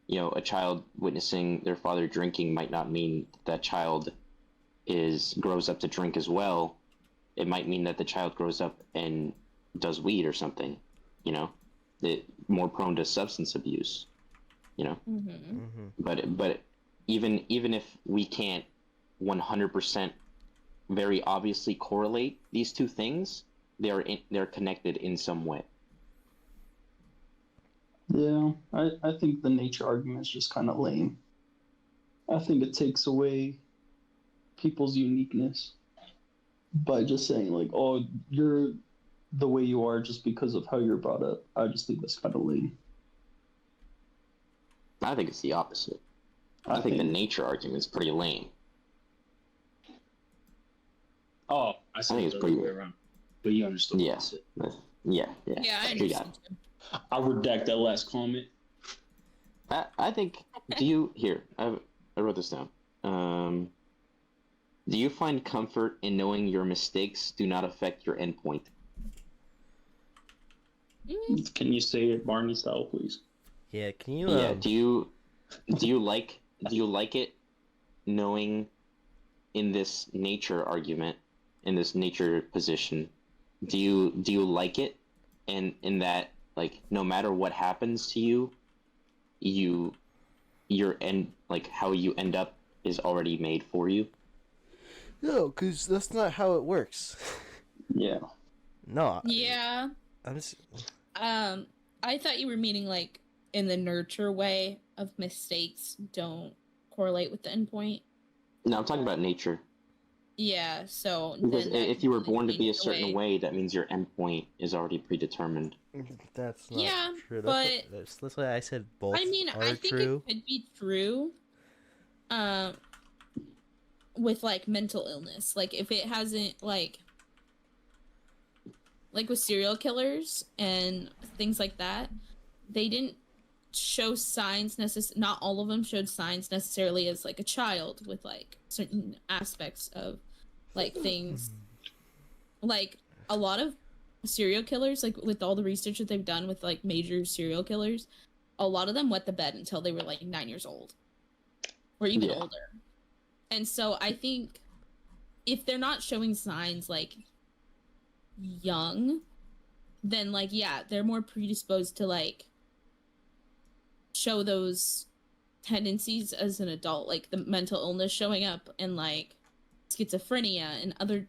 You know, a child witnessing their father drinking might not mean that child grows up to drink as well. It might mean that the child grows up and does weed or something, you know, more prone to substance abuse, you know. But even if we can't 100% very obviously correlate these two things, they're connected in some way. Yeah, I think the nature argument is just kind of lame. I think it takes away people's uniqueness. by just saying like, "Oh, you're the way you are just because of how you're brought up." I just think that's kind of lame. I think it's the opposite. I think the nature argument is pretty lame. Oh, I think it's pretty way around. But you understood what I said. Yeah, I understand. I'll redact that last comment. I think. I wrote this down. Do you find comfort in knowing your mistakes do not affect your endpoint? Can you say it Barney style, please? Yeah. Can you? Yeah. Do you like it knowing in this nature argument, in this nature position? Do you like it, and in that, like, no matter what happens to you, your end, like, how you end up is already made for you? No, because that's not how it works. Yeah. No. Yeah. I'm just... I thought you were meaning, like, in the nurture way of mistakes don't correlate with the endpoint. No, I'm talking about nature. Yeah, so... Because if you were born to be a certain way, that means your endpoint is already predetermined. That's not true. But... That's why I said both are true. I think it could be true, with, like, mental illness. Like, if it hasn't, like with serial killers and things like that, they didn't show signs not all of them showed signs necessarily as, like, a child with, like, certain aspects of, like, things. Like, a lot of serial killers, like, with all the research that they've done with, like, major serial killers, a lot of them wet the bed until they were, like, 9 years old. Or even older. And so I think if they're not showing signs, like, young, then, like, yeah, they're more predisposed to, like, show those tendencies as an adult, like the mental illness showing up and, like, schizophrenia and other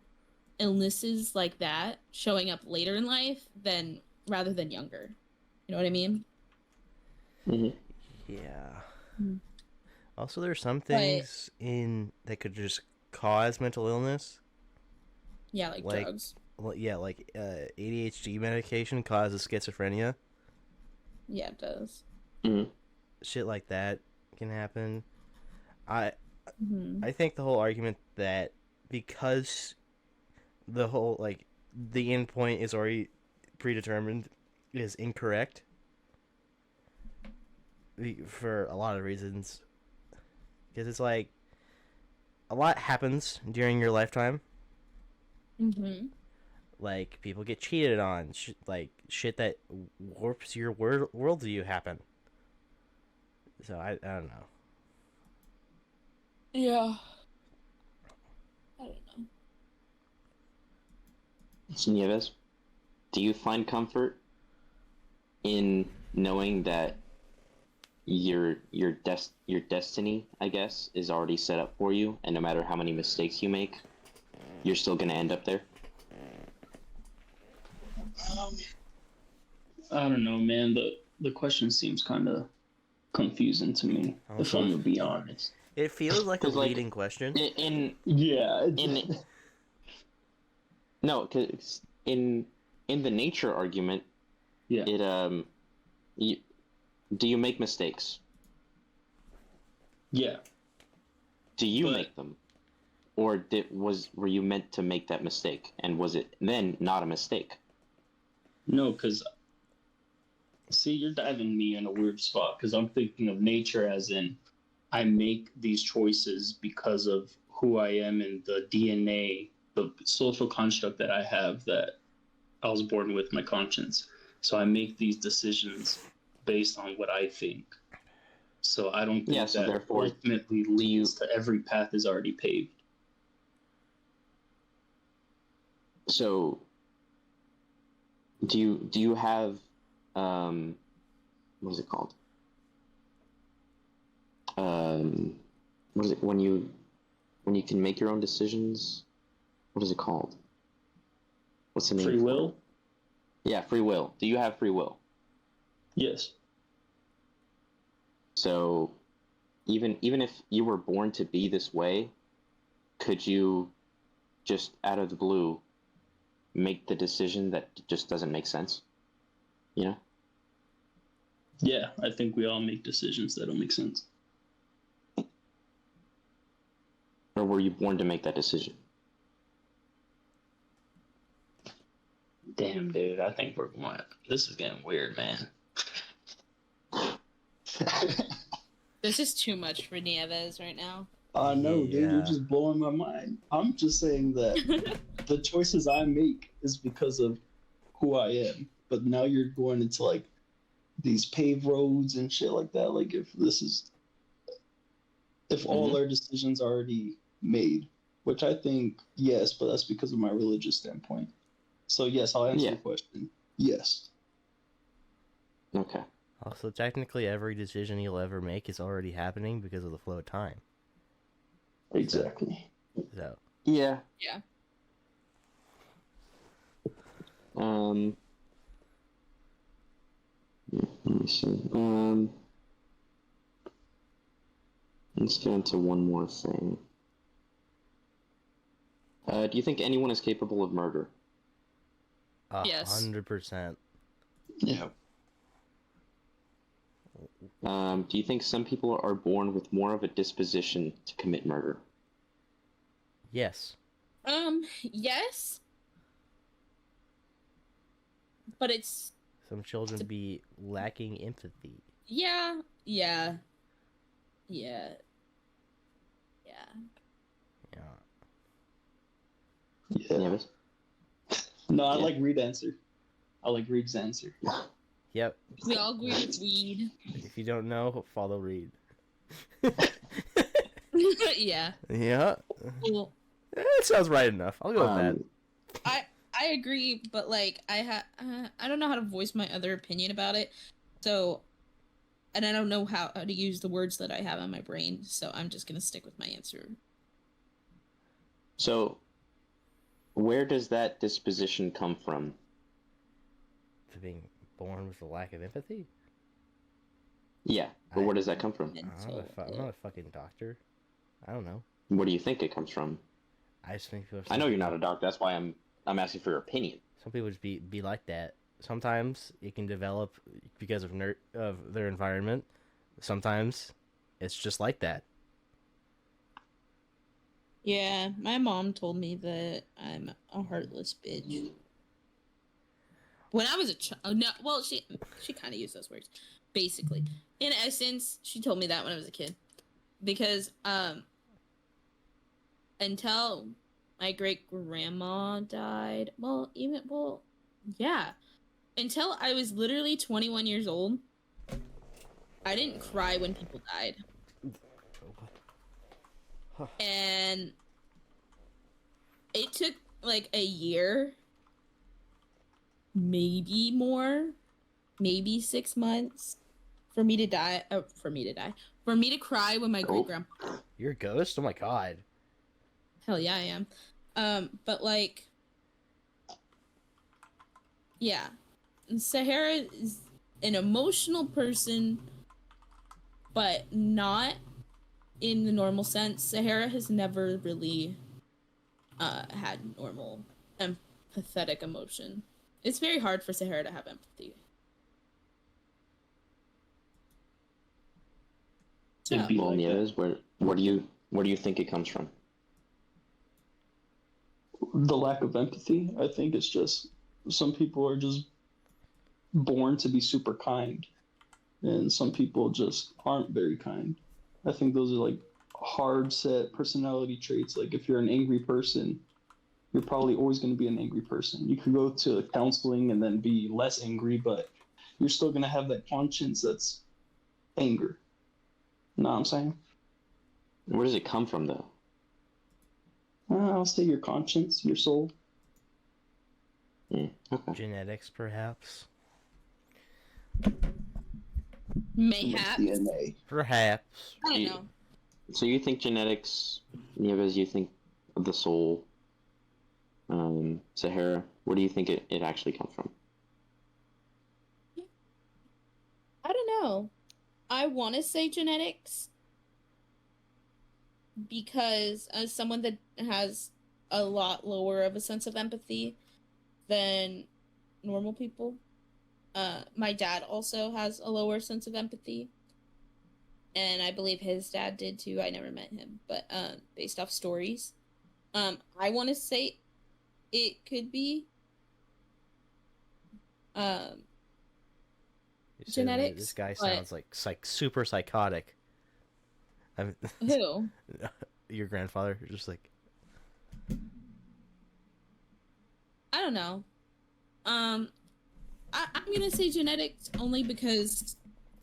illnesses like that showing up later in life rather than younger. You know what I mean? Mm-hmm. Yeah. Mm-hmm. Also, there are some things that could just cause mental illness. Yeah, like drugs. Yeah, like ADHD medication causes schizophrenia. Yeah, it does. Mm-hmm. Shit like that can happen. I think the whole argument that because the whole, like, the end point is already predetermined is incorrect for a lot of reasons. Because it's like a lot happens during your lifetime. Mm-hmm. Like, people get cheated on, like, shit that warps your worldview happen. So, I don't know. Yeah. I don't know. Nieves, do you find comfort in knowing that your destiny, I guess, is already set up for you, and no matter how many mistakes you make, you're still going to end up there? I don't know, man. The question seems kind of confusing to me, if I'm gonna be honest. It feels like a leading question. No, because in the nature argument, do you make mistakes? Yeah. Do you make them? Or were you meant to make that mistake, and was it then not a mistake? No, because see, you're diving me in a weird spot, because I'm thinking of nature as in I make these choices because of who I am and the DNA, the social construct that I have, that I was born with, my conscience. So I make these decisions based on what I think. So I don't think that ultimately leads to every path is already paved. So do you have what is it called? What is it when you can make your own decisions? What is it called? What's the name? Free will? Yeah, free will. Do you have free will? Yes. So even if you were born to be this way, could you just out of the blue make the decision that just doesn't make sense? You know? Yeah, I think we all make decisions that don't make sense. Or were you born to make that decision? Damn, dude, I think we're going. This is getting weird, man. This is too much for Nieves right now. No, dude, you're just blowing my mind. I'm just saying that the choices I make is because of who I am. But now you're going into like these paved roads and shit like that. Like if all our decisions are already made, which I think yes, but that's because of my religious standpoint. So yes, I'll answer your question. Yes. Okay. Also, technically, every decision you'll ever make is already happening because of the flow of time. Exactly. So. Yeah. Let me see. Let's get into one more thing. Do you think anyone is capable of murder? Yes. 100%. Yeah. Do you think some people are born with more of a disposition to commit murder? Yes. Yes. But it's... Some children be lacking empathy. Yeah. Nieves? No, I like Reed's answer. I like Reed's answer. Yep. We all agree with Reed. If you don't know, follow Reed. Yeah. Yeah. Cool. It sounds right enough. I'll go with that. I agree, but like I don't know how to voice my other opinion about it. So, and I don't know how to use the words that I have in my brain. So I'm just gonna stick with my answer. So, where does that disposition come from? To being born with a lack of empathy? Yeah, but where does that come from? I'm not a fucking doctor. I don't know. Where do you think it comes from? I just think I know you're not a doctor. That's why I'm asking for your opinion. Some people just be like that. Sometimes it can develop because of their environment. Sometimes it's just like that. Yeah, my mom told me that I'm a heartless bitch. When I was a child, no, well, she kind of used those words, basically. In essence, she told me that when I was a kid, because until my great grandma died, until I was literally 21 years old, I didn't cry when people died. And it took like a year, maybe more, maybe 6 months for me to cry when my great grandpa died. You're a ghost? Oh my god. Hell yeah, I am. But like, yeah, Sahara is an emotional person, but not in the normal sense. Sahara has never really had normal empathetic emotion. It's very hard for Sahara to have empathy. Well, Nieves, where do you think it comes from? The lack of empathy. I think it's just some people are just born to be super kind, and some people just aren't very kind. I think those are like hard set personality traits. Like if you're an angry person, you're probably always going to be an angry person. You could go to counseling and then be less angry, but you're still going to have that conscience that's anger. You know what I'm saying? Where does it come from, though? I'll say your conscience, your soul. Okay. Genetics, perhaps. Mayhaps. DNA. Perhaps. I don't know. So you think genetics, Nieves, you think of the soul, Sahara, where do you think it actually comes from? I don't know. I want to say genetics because as someone that has a lot lower of a sense of empathy than normal people. My dad also has a lower sense of empathy. And I believe his dad did too. I never met him, but based off stories. I want to say it could be genetics. This guy sounds like super psychotic. Who? Your grandfather? Just like... I don't know. I'm gonna say genetics only because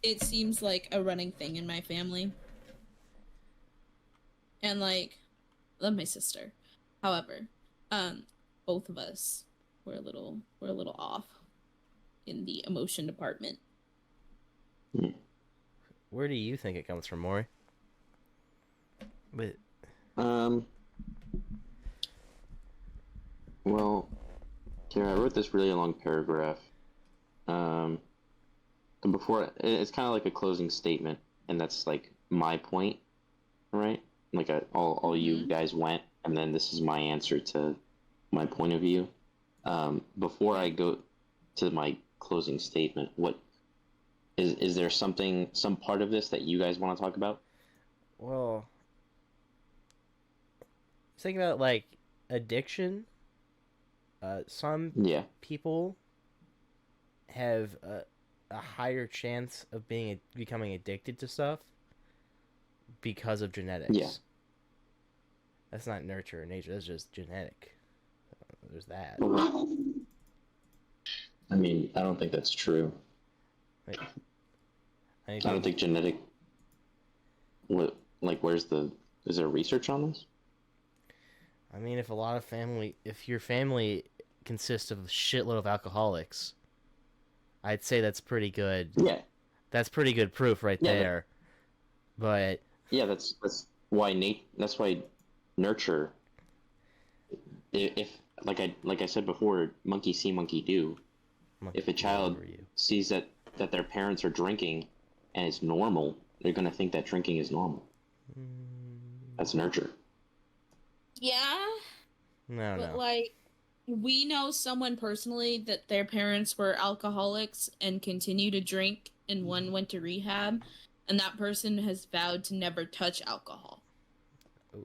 it seems like a running thing in my family. And like, love my sister. However, both of us we're a little off in the emotion department. Where do you think it comes from, Maury? But well, here I wrote this really long paragraph. And before it's kind of like a closing statement, and that's like my point, right? Like all you guys went, and then this is my answer to my point of view. Before I go to my closing statement, what is there some part of this that you guys want to talk about? Well, think about like addiction. Some people have a higher chance of becoming addicted to stuff because of genetics. Yeah. That's not nurture or nature. That's just genetic. There's that. I mean, I don't think that's true. Like, I don't think genetic... is there research on this? I mean, if your family consists of a shitload of alcoholics, I'd say that's pretty good. Yeah. That's pretty good proof right there. But... Yeah, that's why nurture... If like I said before, monkey see, monkey do. If a child sees that their parents are drinking and it's normal, they're going to think that drinking is normal. That's nurture. Yeah. But like, we know someone personally that their parents were alcoholics and continue to drink, and one went to rehab, and that person has vowed to never touch alcohol.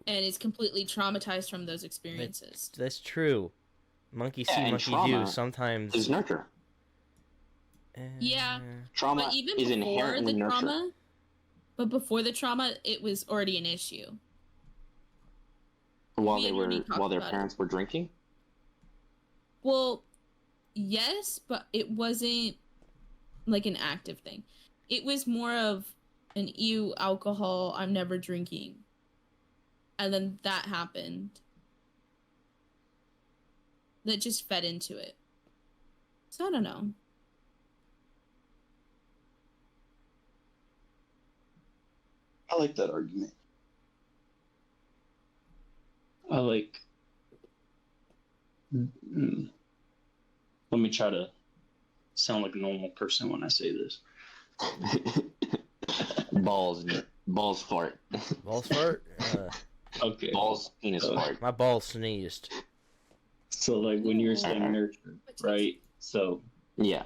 And is completely traumatized from those experiences. That's true. Monkey see, monkey do. Sometimes is nurture. Yeah, trauma but even is before inherently the nurture. trauma, but before the trauma, it was already an issue. While their parents were drinking. Well, yes, but it wasn't like an active thing. It was more of an ew, alcohol, I'm never drinking. And then that happened. That just fed into it. So I don't know. I like that argument. Let me try to sound like a normal person when I say this. Balls fart. Balls fart? Okay. Balls, penis fart. My balls sneezed. So, like, when you're saying nurture, right? So, yeah.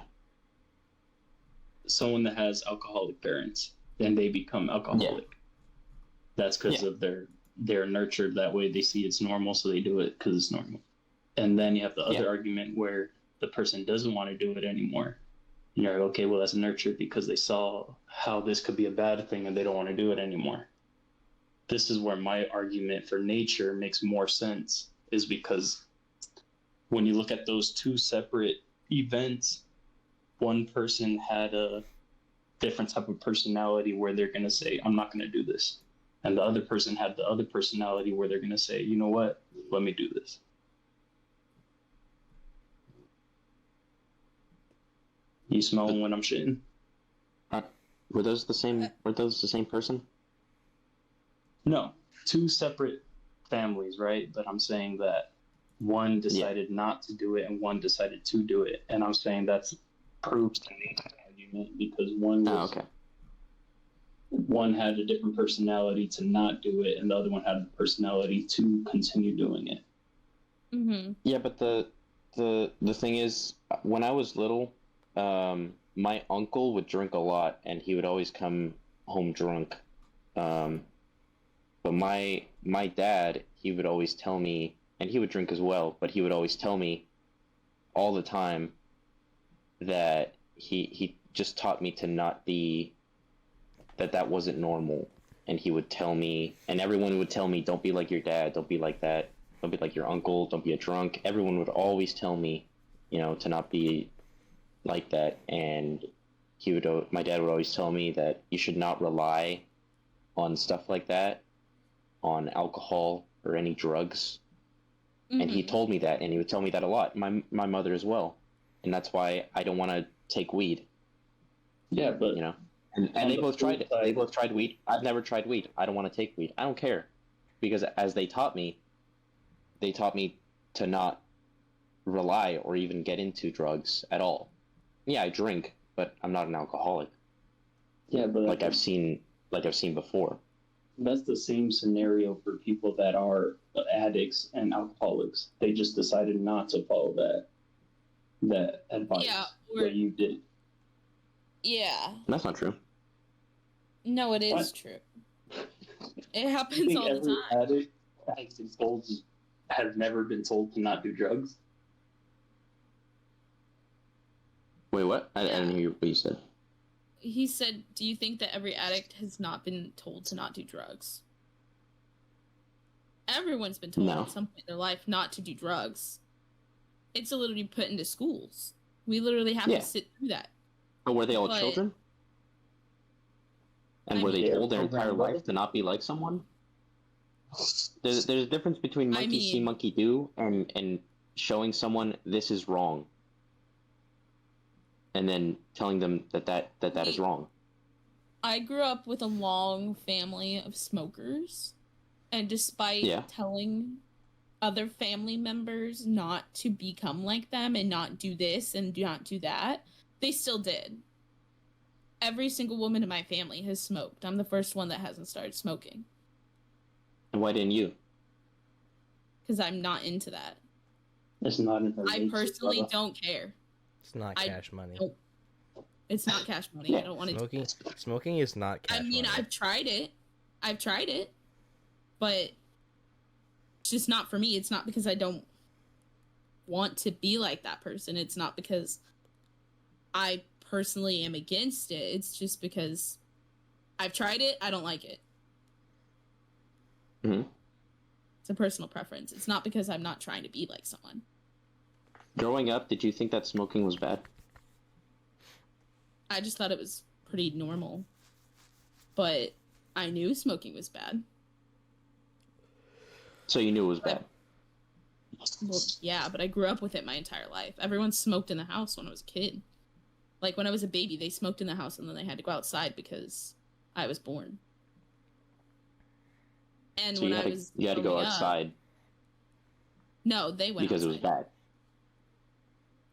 Someone that has alcoholic parents, then they become alcoholic. Yeah. That's because of they're nurtured that way. They see it's normal, so they do it because it's normal. And then you have the other argument where the person doesn't want to do it anymore. And you're like, okay, well, that's nurtured because they saw how this could be a bad thing and they don't want to do it anymore. This is where my argument for nature makes more sense, is because when you look at those two separate events, one person had a different type of personality where they're going to say, I'm not going to do this. And the other person had the other personality where they're going to say, you know what, let me do this. You smelling when I'm shitting? Were those the same person? No, two separate families, right? But I'm saying that one decided not to do it and one decided to do it. And I'm saying that's proves the nature argument because one had a different personality to not do it and the other one had the personality to continue doing it. Yeah, but the thing is, when I was little, my uncle would drink a lot, and he would always come home drunk. But my dad, he would always tell me, and he would drink as well, but he would always tell me all the time that he just taught me to not be, that wasn't normal. And he would tell me, and everyone would tell me, don't be like your dad, don't be like that, don't be like your uncle, don't be a drunk. Everyone would always tell me, to not be like that. And my dad would always tell me that you should not rely on stuff like that, on alcohol or any drugs. And he told me that, and he would tell me that a lot. My mother as well. And that's why I don't want to take weed. Yeah, but and they both tried it. They both tried weed. I've never tried weed. I don't want to take weed. I don't care, because as they taught me to not rely or even get into drugs at all. Yeah, I drink, but I'm not an alcoholic. Yeah, but like I've seen before. That's the same scenario for people that are addicts and alcoholics. They just decided not to follow that advice that you did. Yeah. That's not true. No, it is true. It happens all the time. Addict has been told, have never been told to not do drugs. Wait, what? I didn't hear what you said. He said, do you think that every addict has not been told to not do drugs? Everyone's been told at some point in their life not to do drugs. It's literally put into schools. We literally have to sit through that. But were they all children? And were they told their entire life to not be like someone? There's a difference between monkey see, monkey do, and showing someone this is wrong, and then telling them that is wrong. I grew up with a long family of smokers, and despite telling other family members not to become like them and not do this and not do that, they still did. Every single woman in my family has smoked. I'm the first one that hasn't started smoking. And why didn't you? Because I'm not into that. It's not in her I personally don't care. It's not cash money. It's not cash money. I don't want to. Smoking is not cash money. I mean, I've tried it. But it's just not for me. It's not because I don't want to be like that person. It's not because I personally am against it. It's just because I've tried it. I don't like it. It's a personal preference. It's not because I'm not trying to be like someone. Growing up, did you think that smoking was bad? I just thought it was pretty normal. But I knew smoking was bad. So you knew it was bad? Well, yeah, but I grew up with it my entire life. Everyone smoked in the house when I was a kid. Like, when I was a baby, they smoked in the house, and then they had to go outside because I was born. And so when you had to go outside. No, they went because outside. It was bad.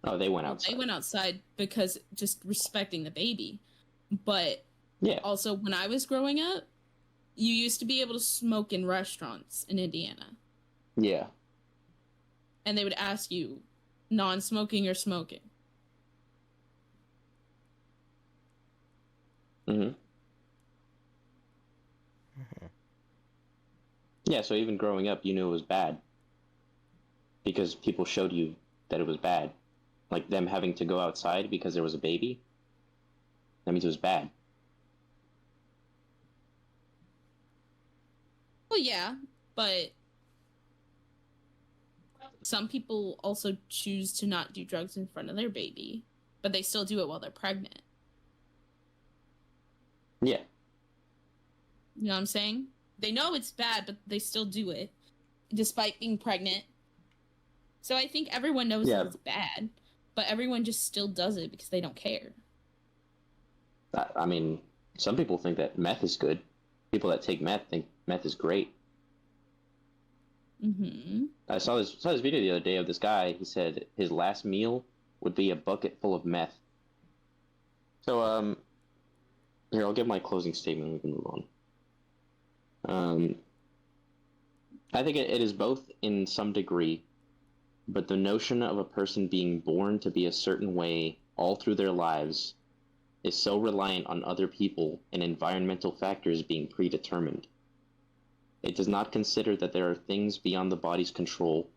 Oh, they went outside. They went outside because just respecting the baby. But also, when I was growing up, you used to be able to smoke in restaurants in Indiana. Yeah. And they would ask you, non-smoking or smoking. Yeah, so even growing up, you knew it was bad. Because people showed you that it was bad. Like them having to go outside because there was a baby. That means it was bad. Well, yeah, but some people also choose to not do drugs in front of their baby, but they still do it while they're pregnant. Yeah. You know what I'm saying? They know it's bad, but they still do it, despite being pregnant. So I think everyone knows that it's bad, but everyone just still does it because they don't care. I mean, some people think that meth is good. People that take meth think meth is great. I saw this video the other day of this guy. He said his last meal would be a bucket full of meth. So, here, I'll give my closing statement and we can move on. I think it is both in some degree but the notion of a person being born to be a certain way all through their lives is so reliant on other people and environmental factors being predetermined. It does not consider that there are things beyond the body's control,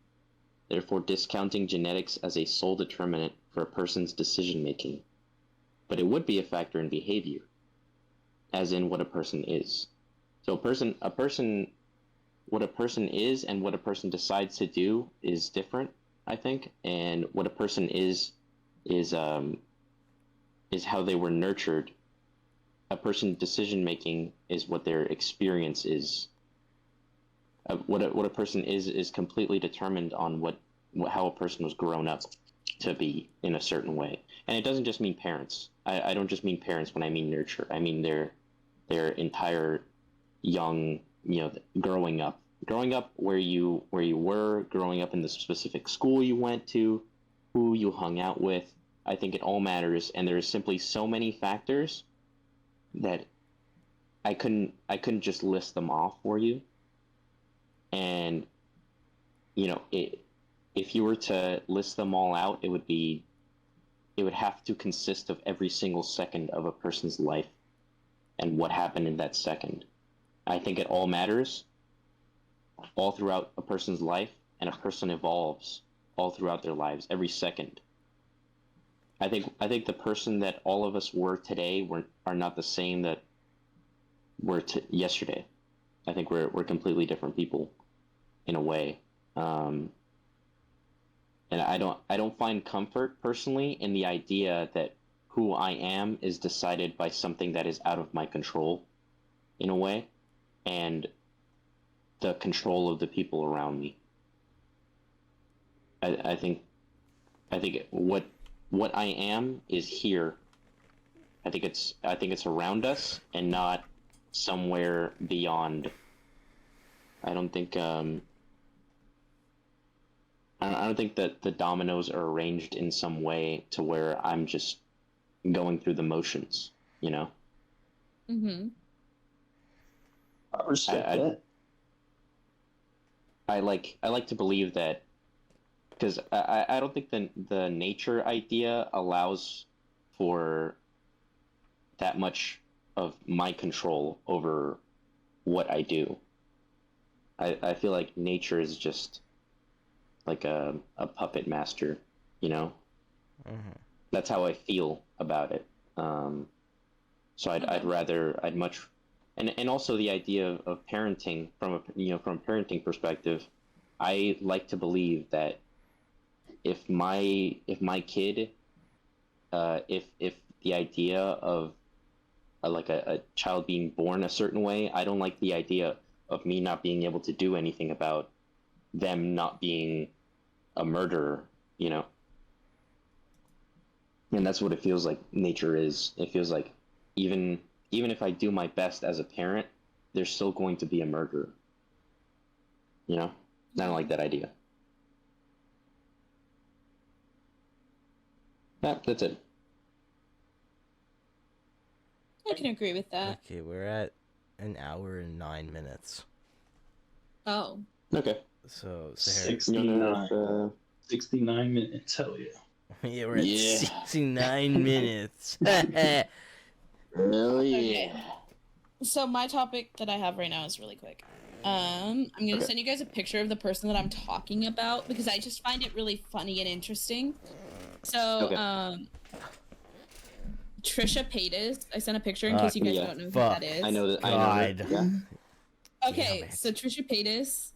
therefore discounting genetics as a sole determinant for a person's decision-making. But it would be a factor in behavior, as in what a person is. So what a person is and what a person decides to do is different, I think, and what a person is how they were nurtured. A person's decision-making is what their experience is. What a person is completely determined on how a person was grown up to be in a certain way. And it doesn't just mean parents. I don't just mean parents when I mean nurture. I mean their entire young, growing up where you were, growing up in the specific school you went to, who you hung out with. I think it all matters, and there are simply so many factors that I couldn't just list them off for you. And if you were to list them all out, it would have to consist of every single second of a person's life and what happened in that second. I think it all matters all throughout a person's life, and a person evolves all throughout their lives, every second. I think the person that all of us were today are not the same that were yesterday. I think we're completely different people in a way. And I don't find comfort personally in the idea that who I am is decided by something that is out of my control in a way, and the control of the people around me. I think what I am is here. I think it's around us and not somewhere beyond. I don't think that the dominoes are arranged in some way to where I'm just going through the motions, Mm-hmm. I respect that. I like to believe that, because I don't think the nature idea allows for that much of my control over what I do. I feel like nature is just like a puppet master, Mm-hmm. That's how I feel about it. So I'd much, and also the idea of parenting from a parenting perspective. I like to believe that if my kid, if the idea of a child being born a certain way, I don't like the idea of me not being able to do anything about them not being a murderer, And that's what it feels like nature is. It feels like even if I do my best as a parent, there's still going to be a murderer. I don't like that idea. Yeah, that's it. I can agree with that. Okay, we're at an hour and 9 minutes. Oh. Okay. So 69 minutes, hell yeah. Yeah, we're at 69 minutes. Hell yeah. Okay. So my topic that I have right now is really quick. I'm gonna send you guys a picture of the person that I'm talking about because I just find it really funny and interesting. So, Trisha Paytas. I sent a picture in case you guys don't know who that is. I know that. Yeah. Okay, so Trisha Paytas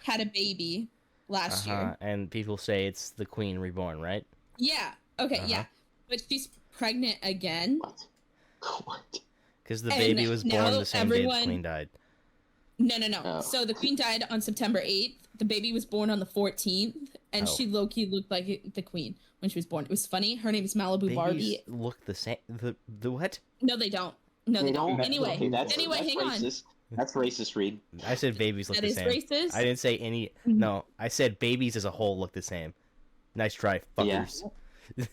had a baby last year. And people say it's the Queen reborn, right? Yeah. Okay, yeah. But she's pregnant again. What? Because the baby was born the same day the Queen died. No. Oh. So the Queen died on September 8th. The baby was born on the 14th, and she low-key looked like the Queen when she was born. It was funny. Her name is Malibu Barbie. Look the same. The what? No, they don't. No, they don't. Anyway, okay, that's hang racist. on. That's racist, Reed. I said babies look the same. That is racist? I didn't say any. No, I said babies as a whole look the same. Nice try, fuckers. Yeah.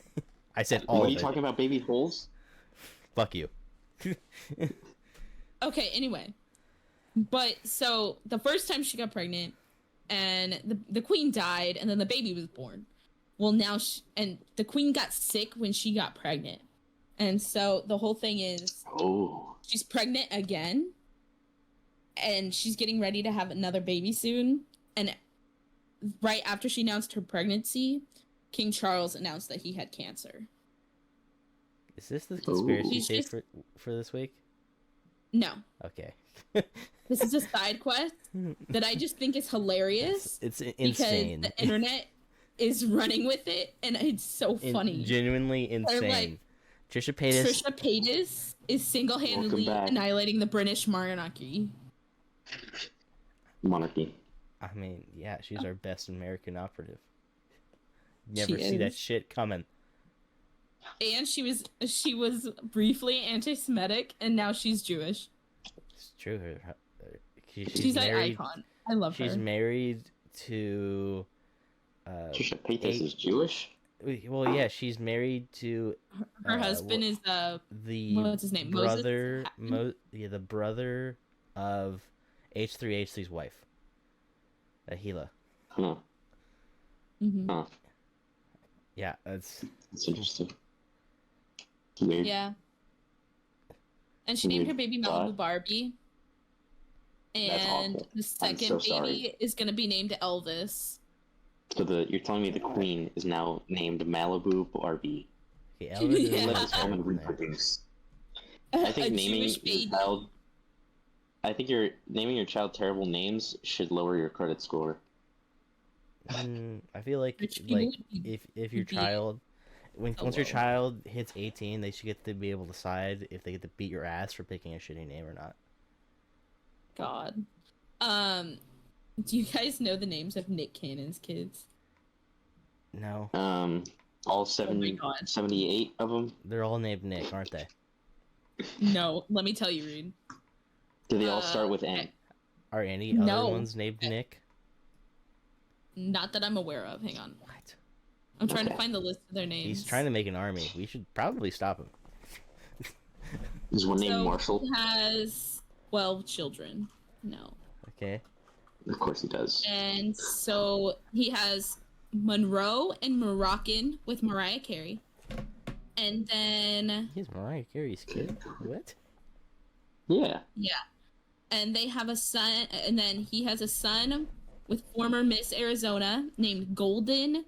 I said all of it. What are you talking about, baby holes? Fuck you. Okay, anyway. But, so, the first time she got pregnant, and the queen died, and then the baby was born. Well, now and the queen got sick when she got pregnant, and so the whole thing is, she's pregnant again, and she's getting ready to have another baby soon. And right after she announced her pregnancy, King Charles announced that he had cancer. Is this the conspiracy theory for this week? No. Okay. This is a side quest that I just think is hilarious. It's insane. Because the internet is running with it, and it's so funny. Genuinely insane. Like, Trisha Paytas is single-handedly annihilating the British monarchy. I mean, yeah, she's our best American operative. Never see that shit coming. And she was briefly anti-Semitic, and now she's Jewish. It's true. She's married, an icon. I love her. She's married to... Trisha Paytas is Jewish? Well, yeah, she's married to... Her husband is the... What's his name? Brother... the brother of H3H3's wife. Gila. Huh. Mm-hmm. Huh. Yeah, that's interesting. Weird. Yeah. And she named her baby Malibu Barbie. And the second baby is going to be named Elvis. So you're telling me the queen is now named Malibu Barbie. Okay, Elvis Yeah. Let this woman reproduce. I think you're naming your child terrible names should lower your credit score. I feel like if your child, once your child hits 18, they should get to be able to decide if they get to beat your ass for picking a shitty name or not. God. Do you guys know the names of Nick Cannon's kids? No. All 78 of them? They're all named Nick, aren't they? No, let me tell you, Reed. Do they all start with N? Are any other ones named Nick? Not that I'm aware of. Hang on. What? I'm trying to find the list of their names. He's trying to make an army. We should probably stop him. Is one named Marshall? He has 12 children. No. Okay. Of course he does. And so he has Monroe and Moroccan with Mariah Carey. And then... He's Mariah Carey's kid? What? Yeah. Yeah. And they have a son, and then he has a son with former Miss Arizona named Golden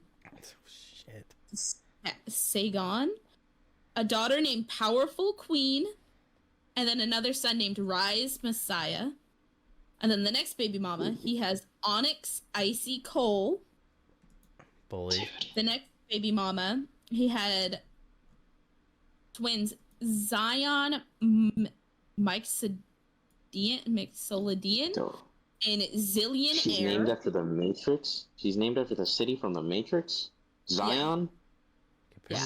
Sagan, a daughter named Powerful Queen, and then another son named Rise Messiah. And then the next baby mama, he has Onyx Icy Cole. Bully. The next baby mama, he had twins Zion Mixolydian and Zillion She's Air. named after the Matrix. She's named after the city from the Matrix. Zion. Yeah.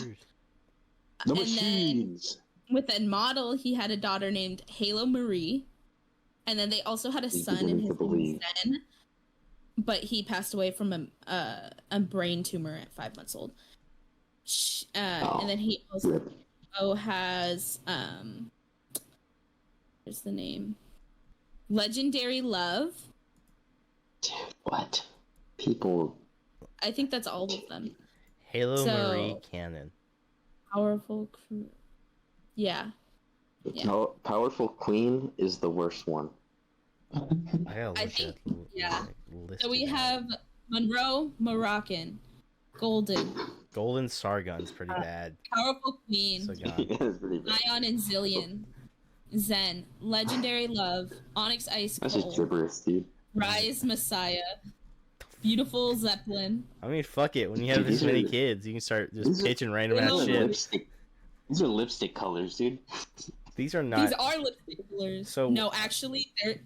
The machines. With a model, he had a daughter named Halo Marie, and then they also had a son in his name Zen, but he passed away from a brain tumor at 5 months old. And then he also has where's the name? Legendary Love. Dude, what? People. I think that's all of them. Halo Marie Cannon. Powerful. Yeah. Powerful Queen is the worst one. I think, yeah. So we have Monroe, Moroccan, Golden Sargon's pretty bad. Powerful Queen, Ion and Zillion, Zen, Legendary Love, Onyx Ice Cold. That's just gibberish, dude. Rise Messiah, Beautiful Zeppelin. I mean, fuck it. When you have this many kids, you can start just pitching random ass shit. These are lipstick colors, dude. These are not. These are lipstick colors. So no, actually, they're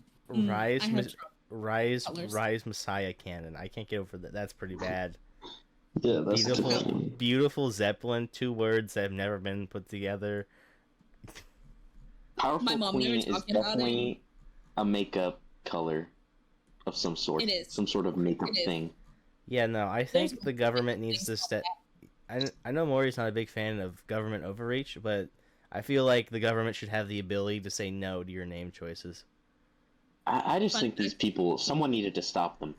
Rise Messiah Cannon. I can't get over that. That's pretty bad. Yeah, that's beautiful Zeppelin. 2 words that have never been put together. Powerful Queen is definitely a makeup color of some sort. It is. Some sort of makeup thing. Yeah, no, I think the government needs to step. I know Maury's not a big fan of government overreach, but I feel like the government should have the ability to say no to your name choices. I just think these people, someone needed to stop them.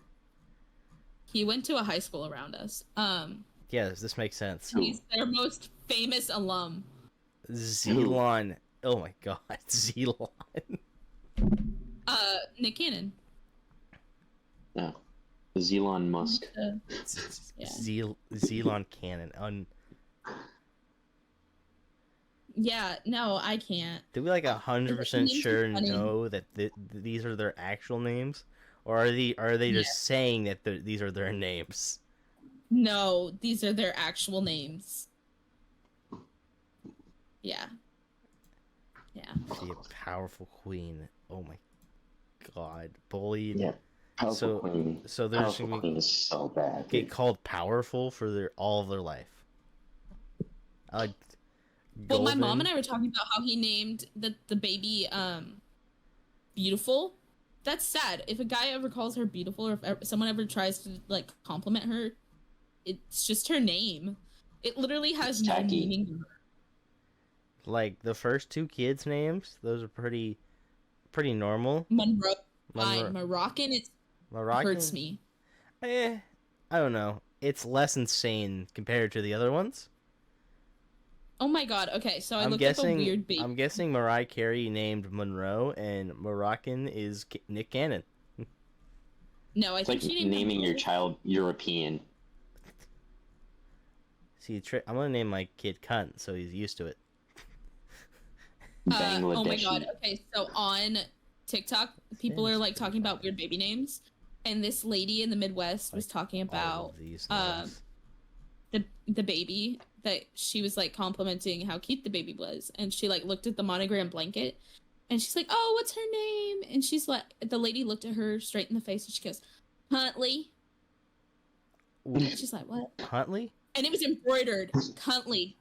He went to a high school around us. Yeah, this makes sense. He's their most famous alum. Zelon. Oh my god, Zelon. Nick Cannon. Yeah. Zelon Musk. Yeah. Zelon Cannon. Yeah, no, I can't. Do we like 100% sure know that these are their actual names, or are they just saying that these are their names? No, these are their actual names. Yeah. Yeah. Be a powerful queen. Oh my god, bullied. Yeah. So they're just Powerful Queen is so bad. Get called powerful for all of their life. Like. Well, my mom and I were talking about how he named the baby beautiful. That's sad. If a guy ever calls her beautiful, or if someone ever tries to like compliment her, it's just her name. It literally has no meaning to her. Like the first two kids' names, those are pretty normal. Monroe. Moroccan. Moroccan hurts me. I don't know. It's less insane compared to the other ones. Oh my god, okay, so I looked up a weird baby. I'm guessing Mariah Carey named Monroe, and Moroccan is Nick Cannon. No, I think like she named naming your child European. See, I'm gonna name my kid Cunt, so he's used to it. Oh my god, okay, so on TikTok, people are like talking about weird baby names, and this lady in the Midwest was talking about the baby, that she was like complimenting how cute the baby was, and she like looked at the monogram blanket and she's like, oh, what's her name? And she's like, the lady looked at her straight in the face and she goes, Huntley. And she's like, what? Huntley? And it was embroidered. Cuntley.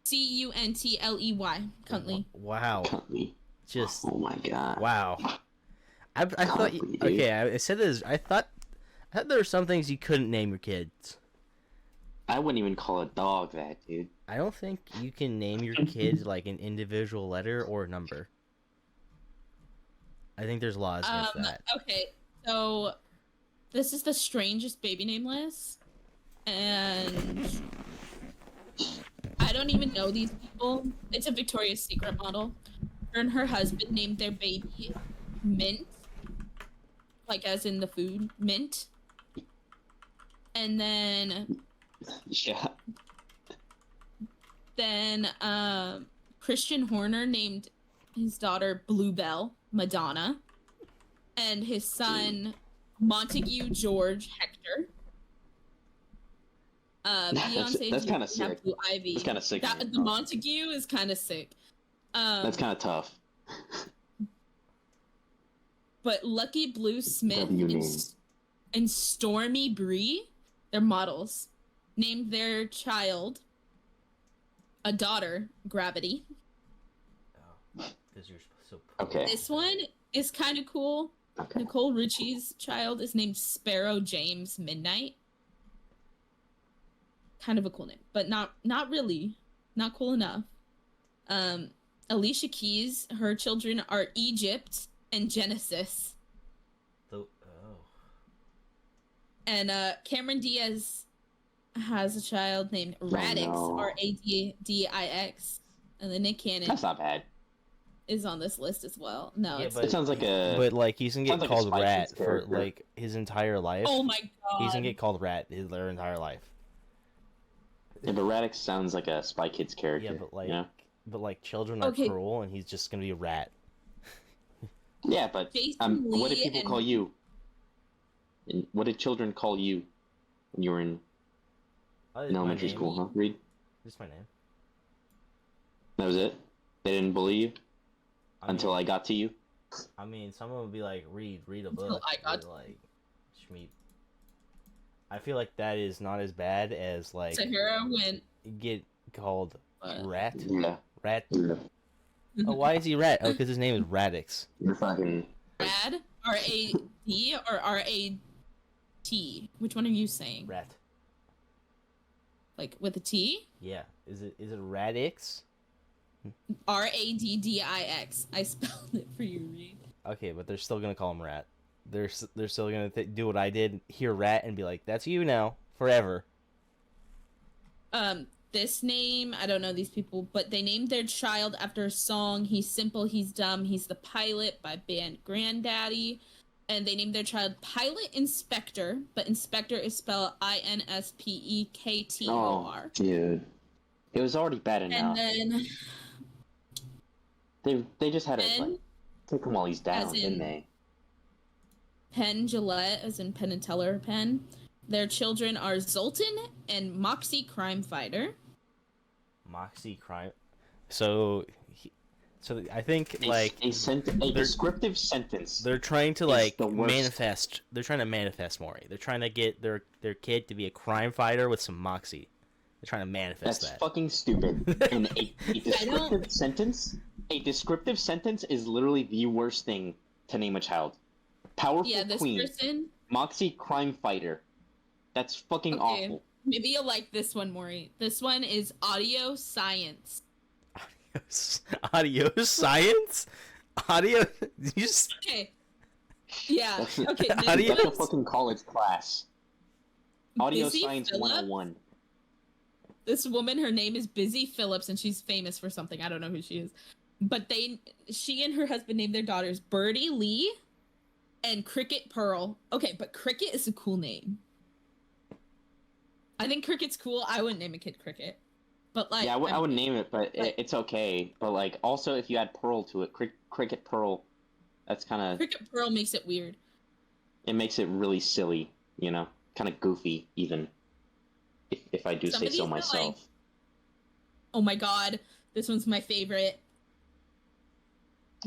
Cuntley. Cuntley. Wow. Cuntley. Just oh my god. Wow. I thought okay, I said this, I thought there were some things you couldn't name your kids. I wouldn't even call a dog that, dude. I don't think you can name your kids like an individual letter or number. I think there's laws against that. Okay, so this is the strangest baby name list, and I don't even know these people. It's a Victoria's Secret model. Her and her husband named their baby Mint, like as in the food, mint. And then... Yeah. Then Christian Horner named his daughter Bluebell Madonna, and his son Montague George Hector. Beyonce that's kind of sick. Blue Ivy. That's kind of sick. The Montague is kind of sick. That's kind of tough. But Lucky Blue Smith and Stormy Bree, they're models, named their child a daughter, Gravity. Oh, because you're so okay. This one is kind of cool. Okay. Nicole Richie's child is named Sparrow James Midnight. Kind of a cool name, but not really. Not cool enough. Alicia Keys, her children are Egypt and Genesis. And Cameron Diaz has a child named Radix, Raddix, and then Nick Cannon. That's not bad. Is on this list as well. No, yeah, it sounds like a. But like he's gonna get called Rat for like his entire life. Oh my god. He's gonna get called Rat their entire life. Yeah, but Radix sounds like a Spy Kids character. Yeah, but like children are cruel, and he's just gonna be a rat. Yeah, but what did people call you? And what did children call you when you were in elementary school, huh? Reed? Just my name. That was it? They didn't believe you? Until I got to you? I mean, someone would be like, read a book. Until I got to like, Schmeep. I feel like that is not as bad as, like... Sahara went... Get called Rat? Yeah. Rat? Yeah. Oh, why is he Rat? Oh, because his name is Radix. You're fucking... Rad? R-A-D or R-A-T? Which one are you saying? Rat. Like, with a T? Yeah. Is it Radix? R-A-D-D-I-X. I spelled it for you, Reed. Okay, but they're still gonna call him Rat. they're still gonna do what I did, hear Rat, and be like, "That's you now, forever." This name, I don't know these people, but they named their child after a song. He's simple, he's dumb, he's the pilot by band Granddaddy. And they named their child Pilot Inspector, but Inspector is spelled Inspektor. Oh, dude. It was already bad enough. And then they just had to like take him while he's down, didn't they? Penn Gillette, as in Penn and Teller Penn. Their children are Zoltan and Moxie Crime Fighter. Moxie Crime. So I think like a descriptive sentence. They're trying to like manifest. They're trying to manifest Maury. They're trying to get their kid to be a crime fighter with some moxie. They're trying to manifest that. That's fucking stupid. And a descriptive sentence. A descriptive sentence is literally the worst thing to name a child. Powerful queen. Moxie crime fighter. That's fucking awful. Maybe you'll like this one, Maury. This one is Audio Science. Audio Science? Audio? Okay. Yeah. Okay. That's a fucking college class. Audio Busy Science Phillips? 101. This woman, her name is Busy Phillips, and she's famous for something. I don't know who she is. But she and her husband named their daughters Birdie Lee and Cricket Pearl. Okay, but Cricket is a cool name. I think Cricket's cool. I wouldn't name a kid Cricket. But like, yeah, I would name it, but it's okay. But like, also if you add Pearl to it, Cricket Pearl, that's kind of Cricket Pearl makes it weird. It makes it really silly, you know, kind of goofy even. If I do say so myself. Like, oh my god, this one's my favorite.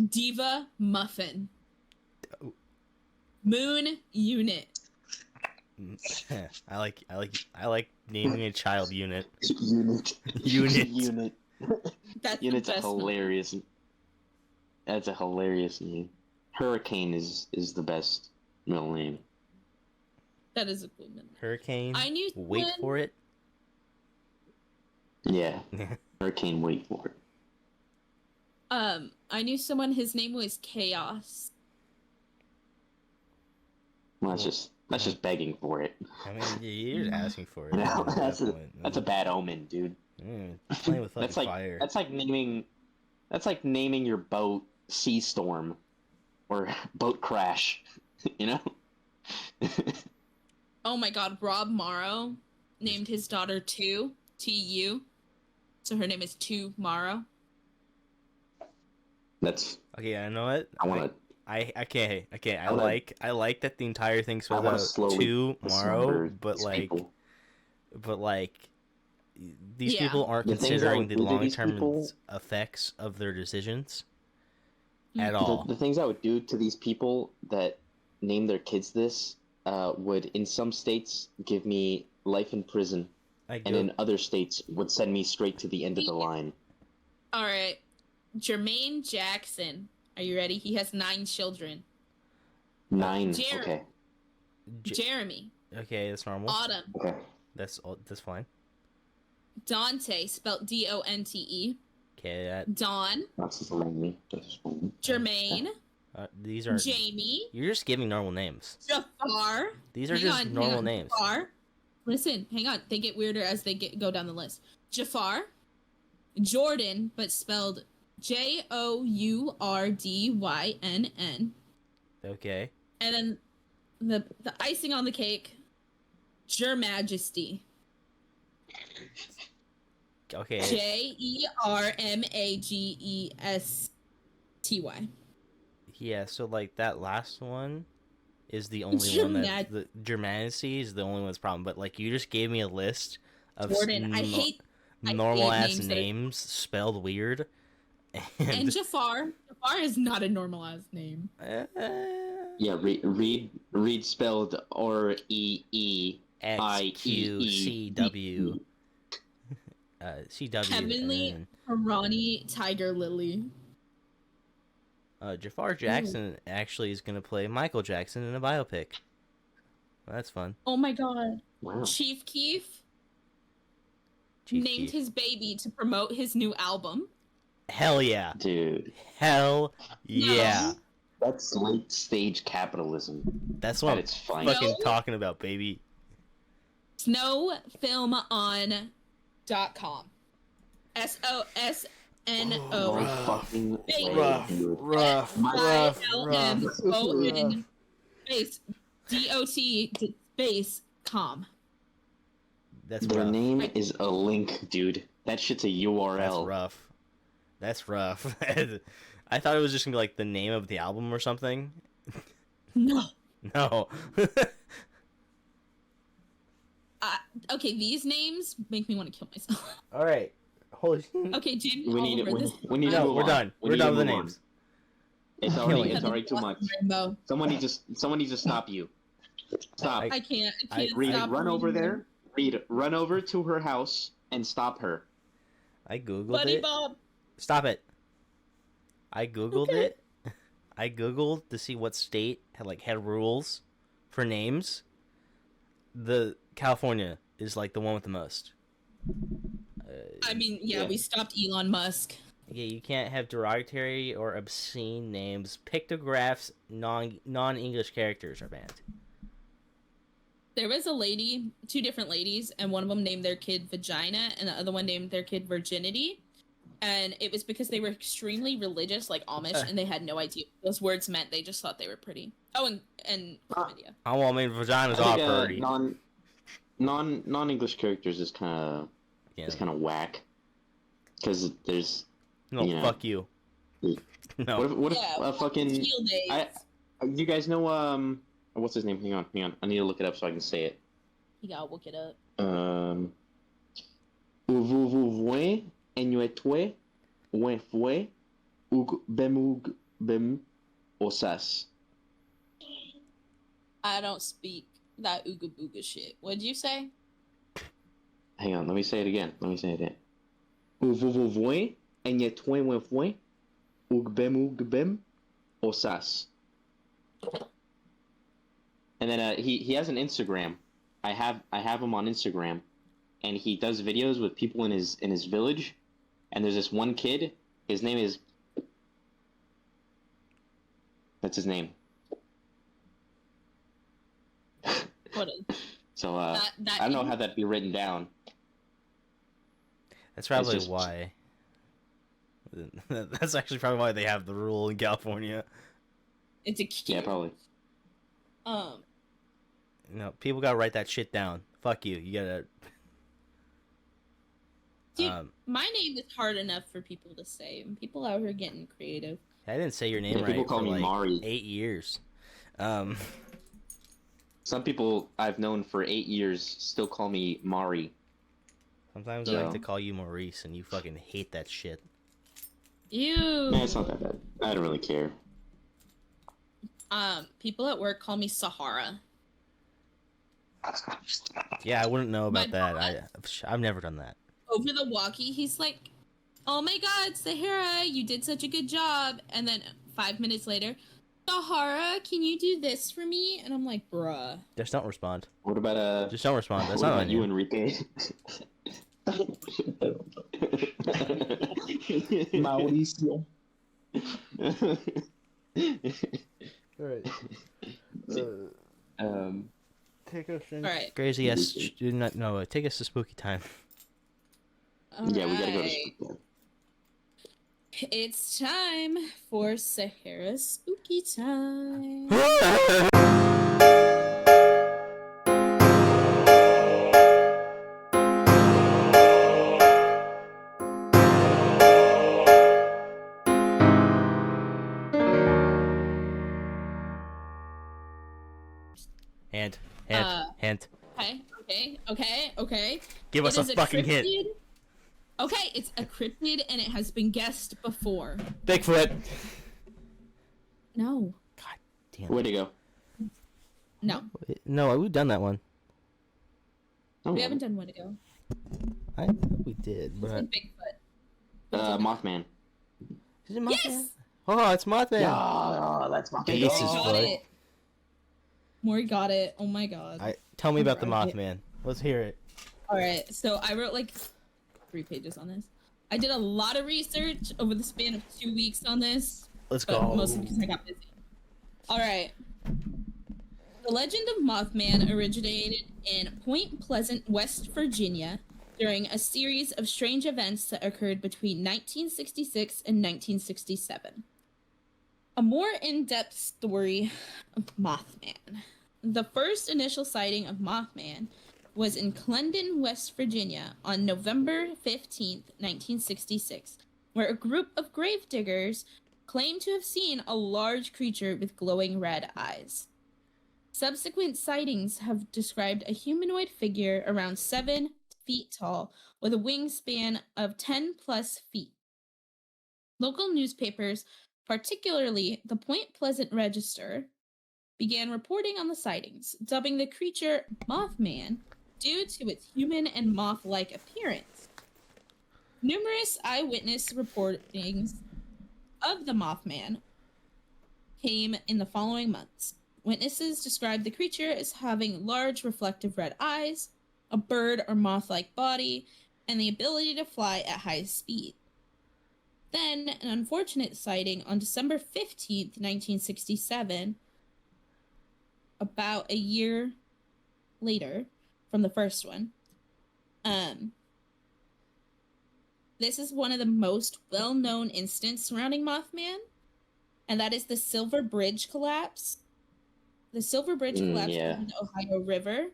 Diva Muffin. Moon Unit. I like naming a child Unit. Unit. That's Unit's hilarious. That's a hilarious name. Hurricane is the best middle name. That is a cool name. Hurricane. I knew wait for it. Yeah. Hurricane. Wait for it. I knew someone. His name was Chaos. Well, that's just begging for it. I mean, you're just asking for it. No, that's a bad omen, dude. Playing with fucking fire. That's like naming your boat Sea Storm or Boat Crash. You know. Oh my god, Rob Morrow named his daughter Tu. So her name is Tu Morrow. That's okay. I know it. I want to. Okay. I like that the entire thing spelled out tomorrow, but like these people aren't considering the long-term effects of their decisions at all. The things I would do to these people that name their kids this would, in some states, give me life in prison, and in other states would send me straight to the end of the line. All right, Jermaine Jackson. Are you ready? He has 9 children. 9. Okay. Jeremy. Okay, that's normal. Autumn. Okay. That's fine. Dante, spelled Donte. Okay, Dawn. That's fine. Jermaine. These are Jamie. You're just giving normal names. Jafar. These are just normal names. Jafar. Listen, hang on. They get weirder as they go down the list. Jafar. Jordan, but spelled Jourdynn. Okay. And then the icing on the cake, Your Majesty. Okay. Jermagesty. Yeah, so like that last one is the only one that the Germanesty is the only one that's problem. But like you just gave me a list of Jordan, I hate normal ass names spelled weird. And Jafar is not a normalized name. Yeah, read spelled REEIEECW. CW. Heavenly Harani Tiger Lily. Jafar Jackson actually is gonna play Michael Jackson in a biopic. Well, that's fun. Oh my god! Wow. Chief Keef named his baby to promote his new album. Hell yeah, dude. Hell yeah. That's late stage capitalism. That's what I'm fucking talking about, baby. Snowfilmon.com. Rough. Space DOT space com. That's Their rough. name is a link, dude. That shit's a URL. That's rough. I thought it was just gonna be like the name of the album or something. No. Okay, these names make me want to kill myself. All right. Holy. Okay, Jim. We need to move we're on. done. We're done with the names. It's already too much. Rainbow. Someone needs to stop you. Stop. I can't Reed, stop. run over there. Reed, run over to her house and stop her. I googled Buddy it. Bob. Stop it. I googled it. I googled to see what state had rules for names. The California is like the one with the most. I mean, yeah, we stopped Elon Musk. Yeah, you can't have derogatory or obscene names. Pictographs, non-English characters are banned. There was a lady, 2 different ladies, and one of them named their kid Vagina, and the other one named their kid Virginity. And it was because they were extremely religious, like Amish, and they had no idea what those words meant. They just thought they were pretty. Oh, and chlamydia. Oh, well, I mean, vagina's all pretty. Non-English characters is kind of whack. Because there's fuck you. No. What if fucking? You guys know what's his name? Hang on. I need to look it up so I can say it. You gotta look it up. Enyetwe, Wenfwe, Ug Bemug Bem Osas. I don't speak that ooga booga shit. What'd you say? Hang on, let me say it again. Uvuvuvwe, Enyetwe Wenfwe, Ug Bemug Bem Osas. And then he has an Instagram. I have him on Instagram, and he does videos with people in his village. And there's this one kid. His name is. That's his name. So I don't know how that'd be written down. That's probably why. That's actually probably why they have the rule in California. It's a kid. Yeah, probably. No, people gotta write that shit down. Fuck you. You gotta. Dude, my name is hard enough for people to say. People out here getting creative. I didn't say your name right people call for me Mari. 8 years. Some people I've known for 8 years still call me Mari. Sometimes I like to call you Maurice, and you fucking hate that shit. Ew. Nah, it's not that bad. I don't really care. People at work call me Sahara. Yeah, I wouldn't know about that. I've never done that. Over the walkie, he's like, "Oh my God, Sahara, you did such a good job." And then 5 minutes later, "Sahara, can you do this for me?" And I'm like, "Bruh." Just don't respond. What about Just don't respond. That's what not about on you, Enrique? Mauricio. All right. Take us in. All right. Crazy. Yes. Do not. No. Take us to spooky time. Yeah, we gotta go to spooky. It's time for Sahara's spooky time. Hint. Okay. Give us a fucking hint. Okay, it's a cryptid and it has been guessed before. Bigfoot. No. God damn. Where'd he go? No. No, we've done that one. Oh, We haven't done one ago. I know we did, but Bigfoot. Mothman. Is it Mothman? Yes! Oh, it's Mothman. Oh, that's Mothman. Jesus, Maury got it. Oh my God. Tell me about the Mothman. Let's hear it. All right, so I wrote like 3 pages on this. I did a lot of research over the span of 2 weeks on this. Let's go. Mostly because I got busy. All right. The legend of Mothman originated in Point Pleasant, West Virginia, during a series of strange events that occurred between 1966 and 1967. A more in-depth story of Mothman. The first initial sighting of Mothman was in Clendon, West Virginia on November 15th, 1966, where a group of gravediggers claimed to have seen a large creature with glowing red eyes. Subsequent sightings have described a humanoid figure around 7 feet tall with a wingspan of 10 plus feet. Local newspapers, particularly the Point Pleasant Register, began reporting on the sightings, dubbing the creature Mothman due to its human and moth-like appearance. Numerous eyewitness reportings of the Mothman came in the following months. Witnesses described the creature as having large reflective red eyes, a bird or moth-like body, and the ability to fly at high speed. Then, an unfortunate sighting on December 15th, 1967, about a year later from the first one. This is one of the most well-known incidents surrounding Mothman, and that is the Silver Bridge collapse. The Silver Bridge collapsed over the Ohio River.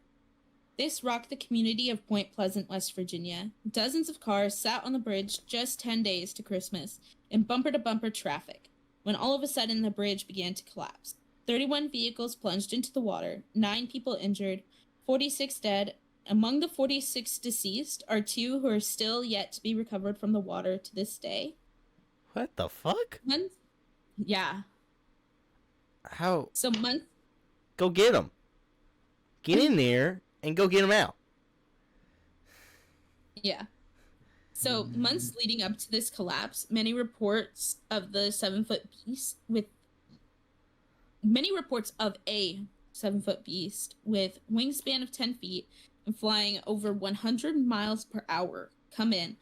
This rocked the community of Point Pleasant, West Virginia. Dozens of cars sat on the bridge just 10 days to Christmas in bumper-to-bumper traffic, when all of a sudden the bridge began to collapse. 31 vehicles plunged into the water, 9 people injured, 46 dead. Among the 46 deceased are 2 who are still yet to be recovered from the water to this day. What the fuck? Yeah. How? So months... Go get them. Get in there and go get them out. Yeah. So months leading up to this collapse, many reports of a 7-foot beast with wingspan of 10 feet and flying over 100 miles per hour come in.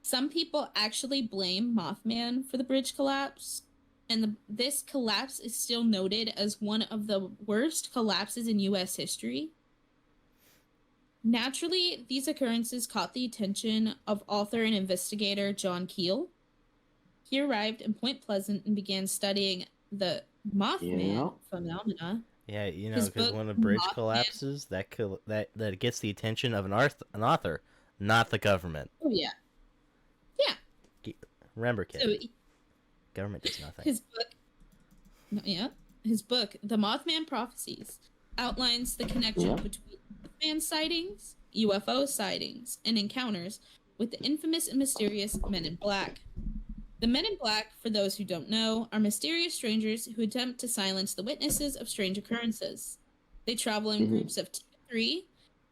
Some people actually blame Mothman for the bridge collapse, and this collapse is still noted as one of the worst collapses in U.S. history. Naturally, these occurrences caught the attention of author and investigator John Keel. He arrived in Point Pleasant and began studying the Mothman phenomena. Yeah, you know, because when a bridge collapses, that gets the attention of an author, not the government. Oh, yeah. Yeah. Remember, kid. So, government does nothing. His book, The Mothman Prophecies, outlines the connection between Mothman sightings, UFO sightings, and encounters with the infamous and mysterious Men in Black. The Men in Black, for those who don't know, are mysterious strangers who attempt to silence the witnesses of strange occurrences. They travel in groups of 2 to 3,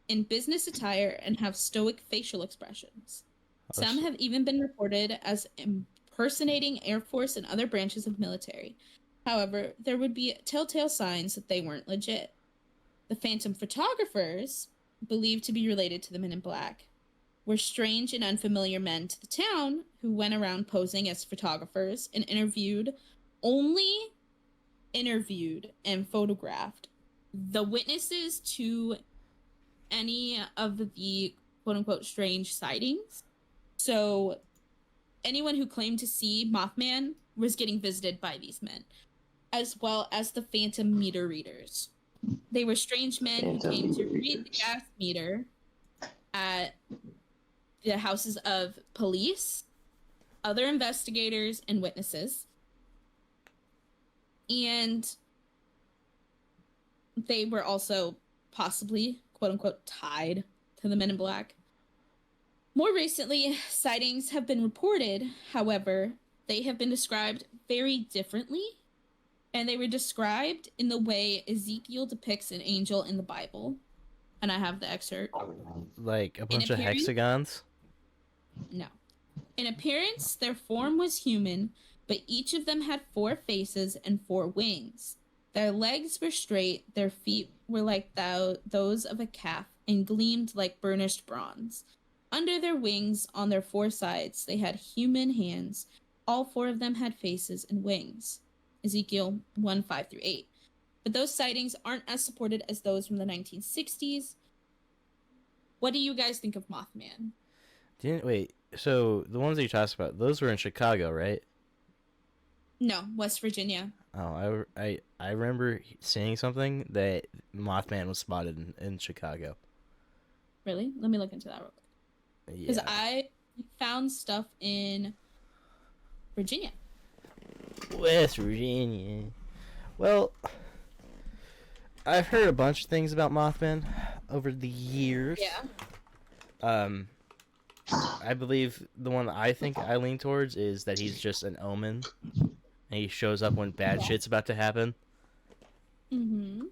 in business attire, and have stoic facial expressions. Some have even been reported as impersonating Air Force and other branches of military. However, there would be telltale signs that they weren't legit. The phantom photographers, believed to be related to the Men in Black, were strange and unfamiliar men to the town who went around posing as photographers and interviewed and photographed the witnesses to any of the quote-unquote strange sightings. So anyone who claimed to see Mothman was getting visited by these men, as well as the phantom meter readers. They were strange men who came to read the gas meter at the houses of police, other investigators, and witnesses. And they were also possibly, quote-unquote, tied to the Men in Black. More recently, sightings have been reported. However, they have been described very differently, and they were described in the way Ezekiel depicts an angel in the Bible. And I have the excerpt. Like a bunch of hexagons? No. In appearance, their form was human, but each of them had 4 faces and 4 wings. Their legs were straight, their feet were like those of a calf, and gleamed like burnished bronze. Under their wings, on their 4 sides, they had human hands. All 4 of them had faces and wings. Ezekiel 1:5-8. but those sightings aren't as supported as those from the 1960s. What do you guys think of Mothman? Wait, so the ones that you talked about, those were in Chicago, right? No, West Virginia. Oh, I remember seeing something that Mothman was spotted in Chicago. Really? Let me look into that real quick. Because I found stuff in Virginia. West Virginia. Well, I've heard a bunch of things about Mothman over the years. Yeah. I believe the one that I think I lean towards is that he's just an omen, and he shows up when bad shit's about to happen. Mm-hmm.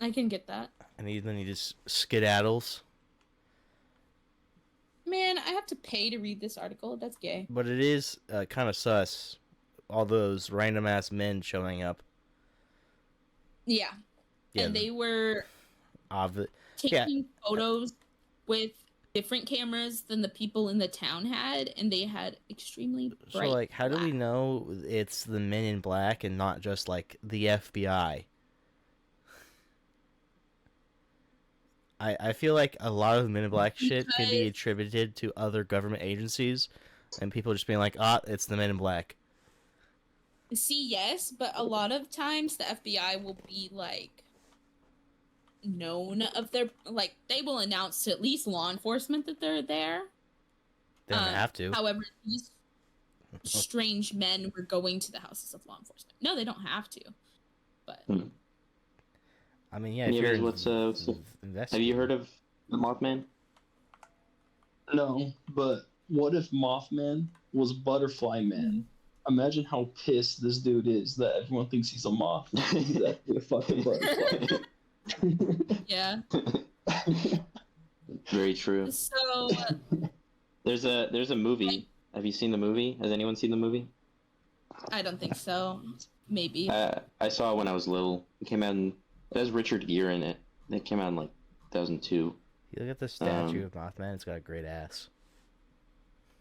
I can get that. And then he just skedaddles. Man, I have to pay to read this article. That's gay. But it is kind of sus. All those random ass men showing up. Yeah. And they were taking photos with different cameras than the people in the town had, and they had extremely bright. So, like, how do we know it's the Men in Black and not just, like, the FBI? I feel like a lot of the Men in Black shit can be attributed to other government agencies, and people just being like, it's the Men in Black. See, yes, but a lot of times the FBI will be, like, known of their, like, they will announce to at least law enforcement that they're there. They don't have to. However, these strange men were going to the houses of law enforcement. No, they don't have to. But I mean, yeah. Have you heard of the Mothman? No, but what if Mothman was Butterfly Man? Imagine how pissed this dude is that everyone thinks he's a moth. He's actually a fucking butterfly. Yeah. Very true. So there's a movie. Have you seen the movie? Has anyone seen the movie? I don't think so. Maybe. I saw it when I was little. It came out it has Richard Gere in it. It came out in like 2002. You look at the statue of Mothman, it's got a great ass.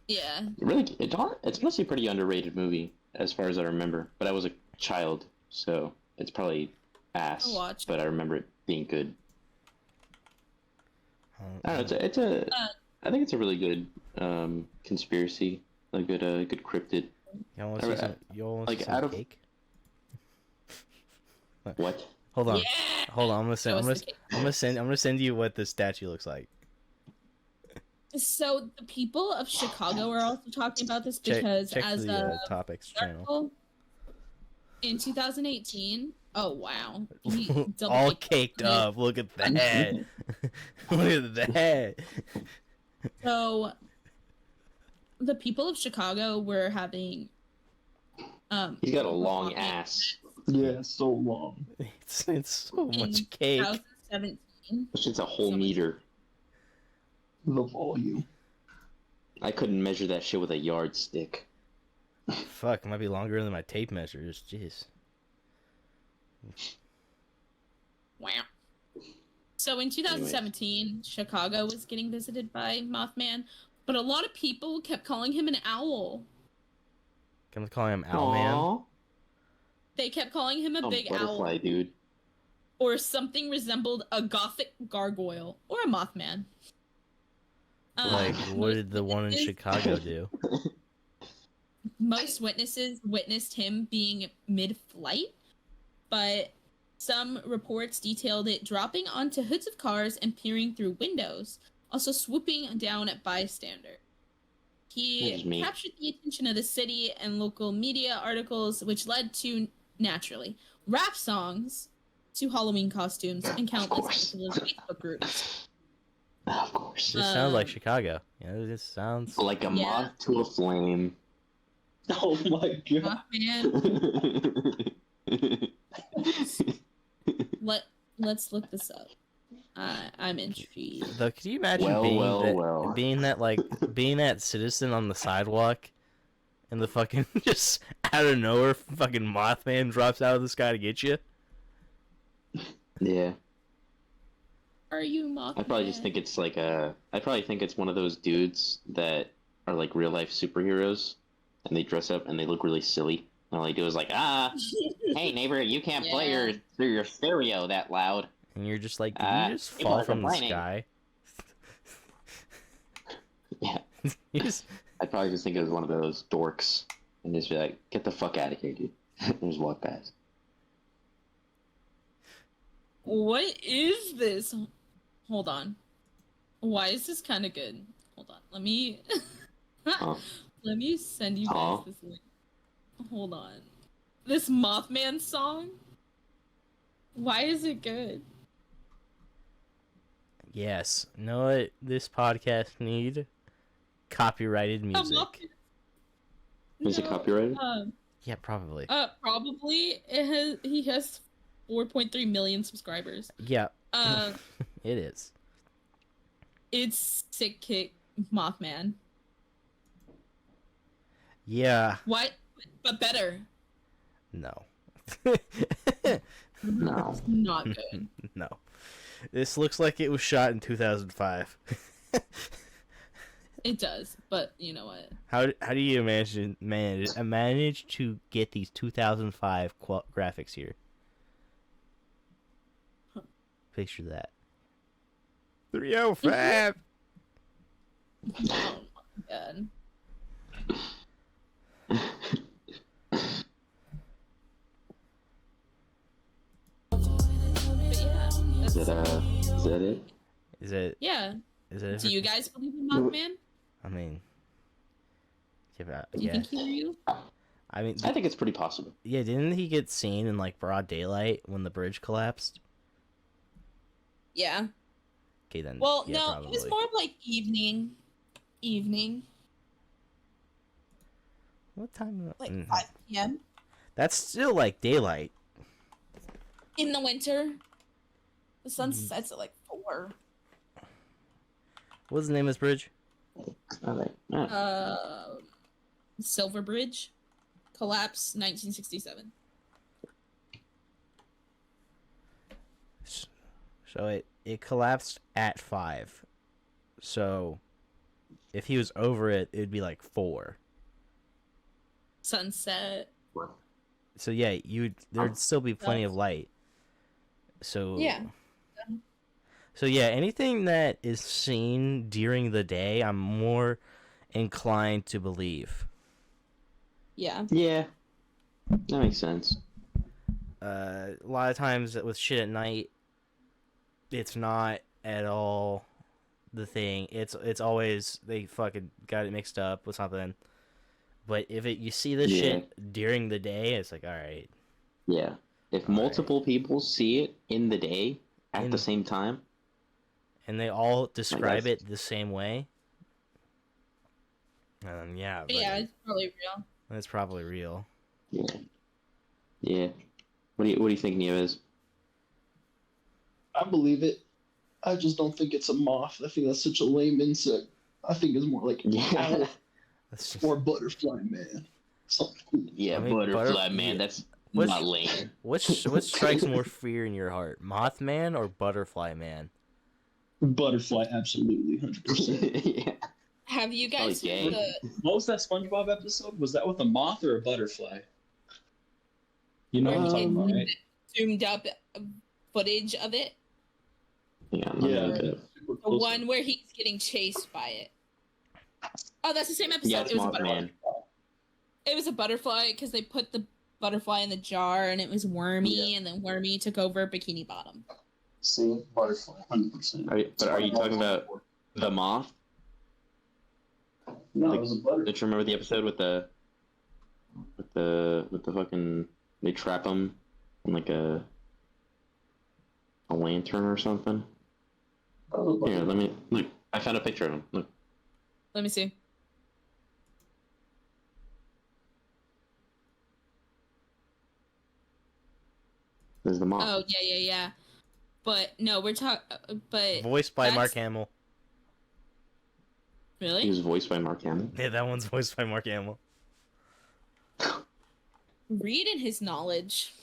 Yeah. It's honestly a pretty underrated movie as far as I remember. But I was a child, so it's probably ass. But I remember it being good. I don't know, I think it's a really good conspiracy, a good cryptid. You want to see some cake? What? Hold on. Yeah! Hold on. I'm gonna send you what this statue looks like. So the people of Chicago are also talking about this because check the topics channel. In 2018. Oh wow. All caked up. Look at that. Look at that. So the people of Chicago were having He's got a long ass. Yeah, so long. It's so much cake. 2017. It's a whole meter. The volume. I couldn't measure that shit with a yardstick. Fuck, it might be longer than my tape measures. Jeez. Wow. So in 2017, Chicago was getting visited by Mothman, but a lot of people kept calling him an owl. Kept calling him Owlman? They kept calling him a big butterfly, owl. Dude. Or something resembled a gothic gargoyle. Or a Mothman. Like, what did the one in Chicago do? Most witnesses witnessed him being mid-flight, but some reports detailed it dropping onto hoods of cars and peering through windows, also swooping down at bystanders. He captured the attention of the city and local media articles, which led to, naturally, rap songs, to Halloween costumes, and countless Facebook groups. Of course. This sounds like Chicago. Yeah, this sounds like a moth to a flame. Oh my god. Let's look this up. I'm intrigued. Though, could you imagine being that citizen on the sidewalk, and the fucking just out of nowhere, fucking Mothman drops out of the sky to get you? Yeah. Are you Mothman? I probably just think it's like I probably think it's one of those dudes that are like real life superheroes, and they dress up and they look really silly. All he do is like, hey neighbor, you can't play your stereo that loud. And you're just like, did you just fall from the sky? Yeah. I'd probably just think it was one of those dorks and just be like, get the fuck out of here, dude. And just walk past. What is this? Hold on. Why is this kind of good? Hold on. Let me let me send you guys this link. Hold on. This Mothman song? Why is it good? Yes. Know what this podcast need? Copyrighted music. Is it copyrighted? Yeah, probably. Probably. He has 4.3 million subscribers. Yeah. It is. It's Sick Kick Mothman. Yeah. What? But better. No. No. Not good. No. This looks like it was shot in 2005. It does, but you know what? How do you manage to get these 2005 graphics here? Picture that. 305. Oh my god. Is that it? Is it? Yeah. Is it? Do you guys believe in Mothman? I mean, Do you think he's real? I mean, I think it's pretty possible. Yeah, didn't he get seen in like broad daylight when the bridge collapsed? Yeah. Okay, then. Well, yeah, no, probably. it was more of like evening. What time? Like 5 p.m. That's still like daylight. In the winter. The sun sets at like 4. What's the name of this bridge? Silver Bridge. Collapse 1967. So it collapsed at 5. So if he was over it, it'd be like 4. Sunset. So yeah, there'd still be plenty of light. So yeah. So yeah, anything that is seen during the day, I'm more inclined to believe. Yeah. Yeah. That makes sense. A lot of times with shit at night, it's not at all the thing. It's always they fucking got it mixed up with something. But if you see the shit during the day, it's like, all right. Yeah. If multiple people see it in the day at the same time, and they all describe it the same way, yeah. Yeah, it's probably real. It's probably real. Yeah. Yeah. What do you think, Nieves? I believe it. I just don't think it's a moth. I think that's such a lame insect. I think it's more like owl or butterfly man. Something cool. Yeah, I mean, butterfly man. That's not lame. What strikes more fear in your heart, Mothman or Butterfly Man? Butterfly, absolutely, 100%. Yeah. Have you guys seen what was that SpongeBob episode? Was that with a moth or a butterfly? You know what I'm talking about, right? Zoomed up footage of it. Yeah. The one where he's getting chased by it. Oh, that's the same episode. Yeah, it was a butterfly. It was a butterfly because they put the butterfly in the jar and it was Wormy, and then Wormy took over Bikini Bottom. See, butterfly, 100%. Are you talking about the moth? No, it was a butterfly. Don't you remember the episode with the fucking they trap him in like a lantern or something? Here, let me look. I found a picture of him. Look. Let me see. There's the moth. Oh yeah. But no, we're talking. But voiced by Mark Hamill. Really? He was voiced by Mark Hamill. Yeah, that one's voiced by Mark Hamill. Read in his knowledge.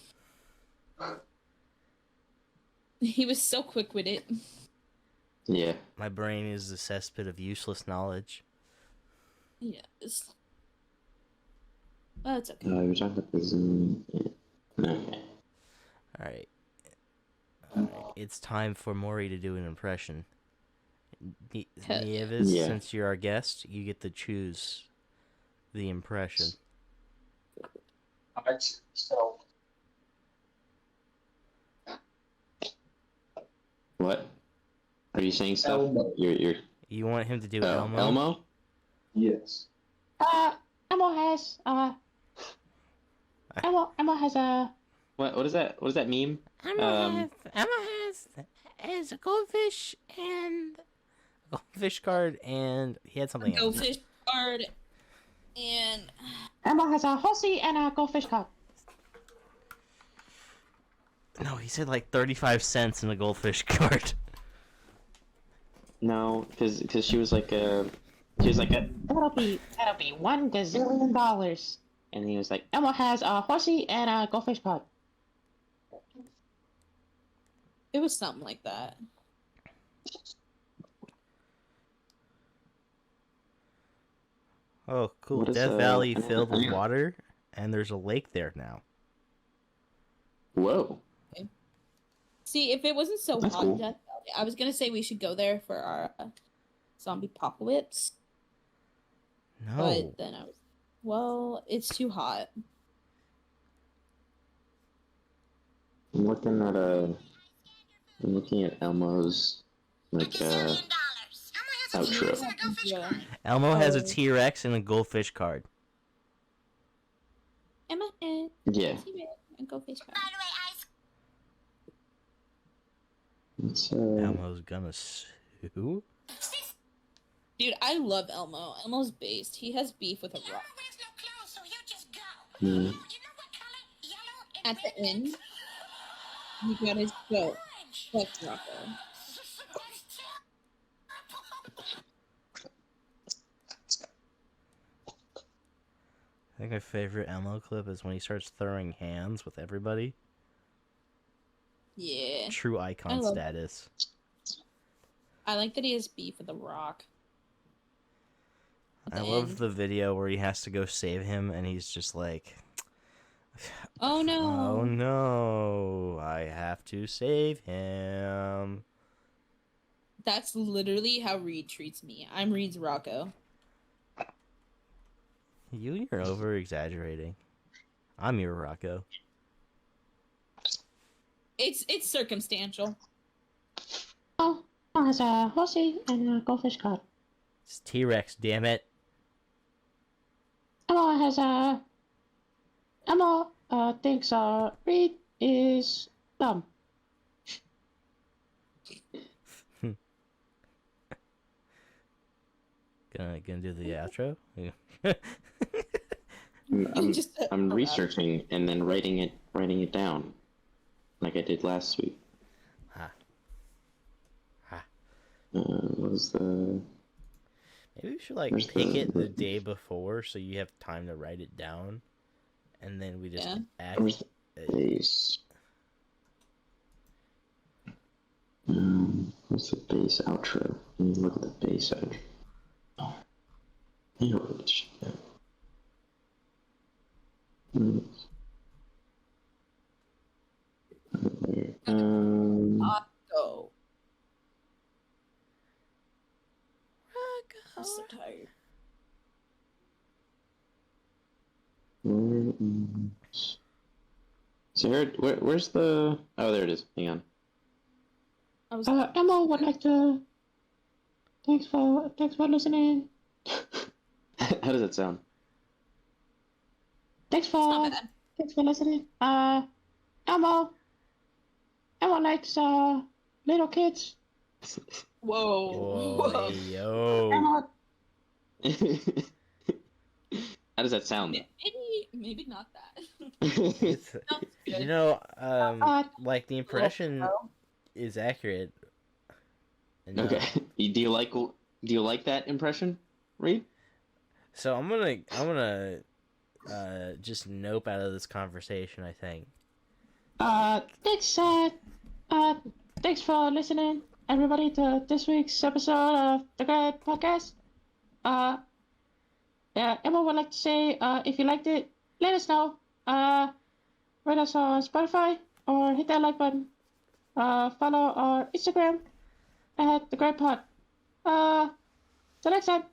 He was so quick with it. Yeah. My brain is a cesspit of useless knowledge. Yes. Oh, it's okay. You're talking about the Zoom. Yeah. Okay. All right. It's time for Maury to do an impression. Nieves, Yeah. since you're our guest, you get to choose the impression. Alright, so What? Are you saying stuff? Elmo. You're. You want him to do Oh, Elmo? Elmo? Yes. Elmo has Elmo has a what is that? What is that meme? Elmo has a goldfish and a goldfish card, and he had something else. Goldfish card and Elmo has a horsey and a goldfish card. No, he said like 35 cents in a goldfish card. No, because she was like that'll be $1 gazillion. And he was like, Elmo has a horsey and a goldfish card. it was something like that. Oh, cool. What is, Death Valley I filled with don't- water, and there's a lake there now. Whoa. See, if it wasn't so That's hot, cool. Death Valley, I was gonna say we should go there for our zombie apocalypse, No. but then I was, well, it's too hot. I'm looking at Elmo's outro. Yeah. Elmo has a Oh. T-Rex and a goldfish card. Emma and Yeah. goldfish card. It's, Elmo's gonna sue? Dude, I love Elmo. Elmo's based. He has beef with a rock. hmm. At the end, he got his goat. Fuck Rocco. I think my favorite Elmo clip is when he starts throwing hands with everybody. Yeah. True I icon love status. I like that he has beef with a rock. At I the love end. the video where he has to go save him, and he's just like, Oh no. "Oh no, I have to save him." That's literally how Reed treats me. I'm Reed's Rocco. You're over exaggerating. I'm your Rocco. It's circumstantial. Oh, has a horsey and a goldfish card. It's T-Rex, damn it. Elmo has a. Elmo thinks Reed is dumb. Gonna do the outro? I'm researching and then writing it down, like I did last week. Ha. What was the? Maybe we should like Where's pick the- it the day before so you have time to write it down, and then we just Yeah. act. Where's the bass? What's the bass outro? Let me look at the bass outro. Oh. Here it is. Go. I'm so tired. So where's the? Oh, there it is. Hang on. I was Emma would like to. Thanks for listening. How does that sound? it's not bad. Thanks for listening. Emma likes little kids. Whoa. Whoa, yo. Emma. How does that sound? Maybe not that. It's, Sounds good. you know, like the impression Little is accurate. And, Okay. Do you like that impression, Reed? So I'm gonna just nope out of this conversation, I think. Thanks for listening, everybody, to this week's episode of the Gred podcast. Yeah, Emma would like to say, if you liked it, let us know. Rate us on Spotify or hit that like button. Follow our Instagram at the Gred Pod. Till next time.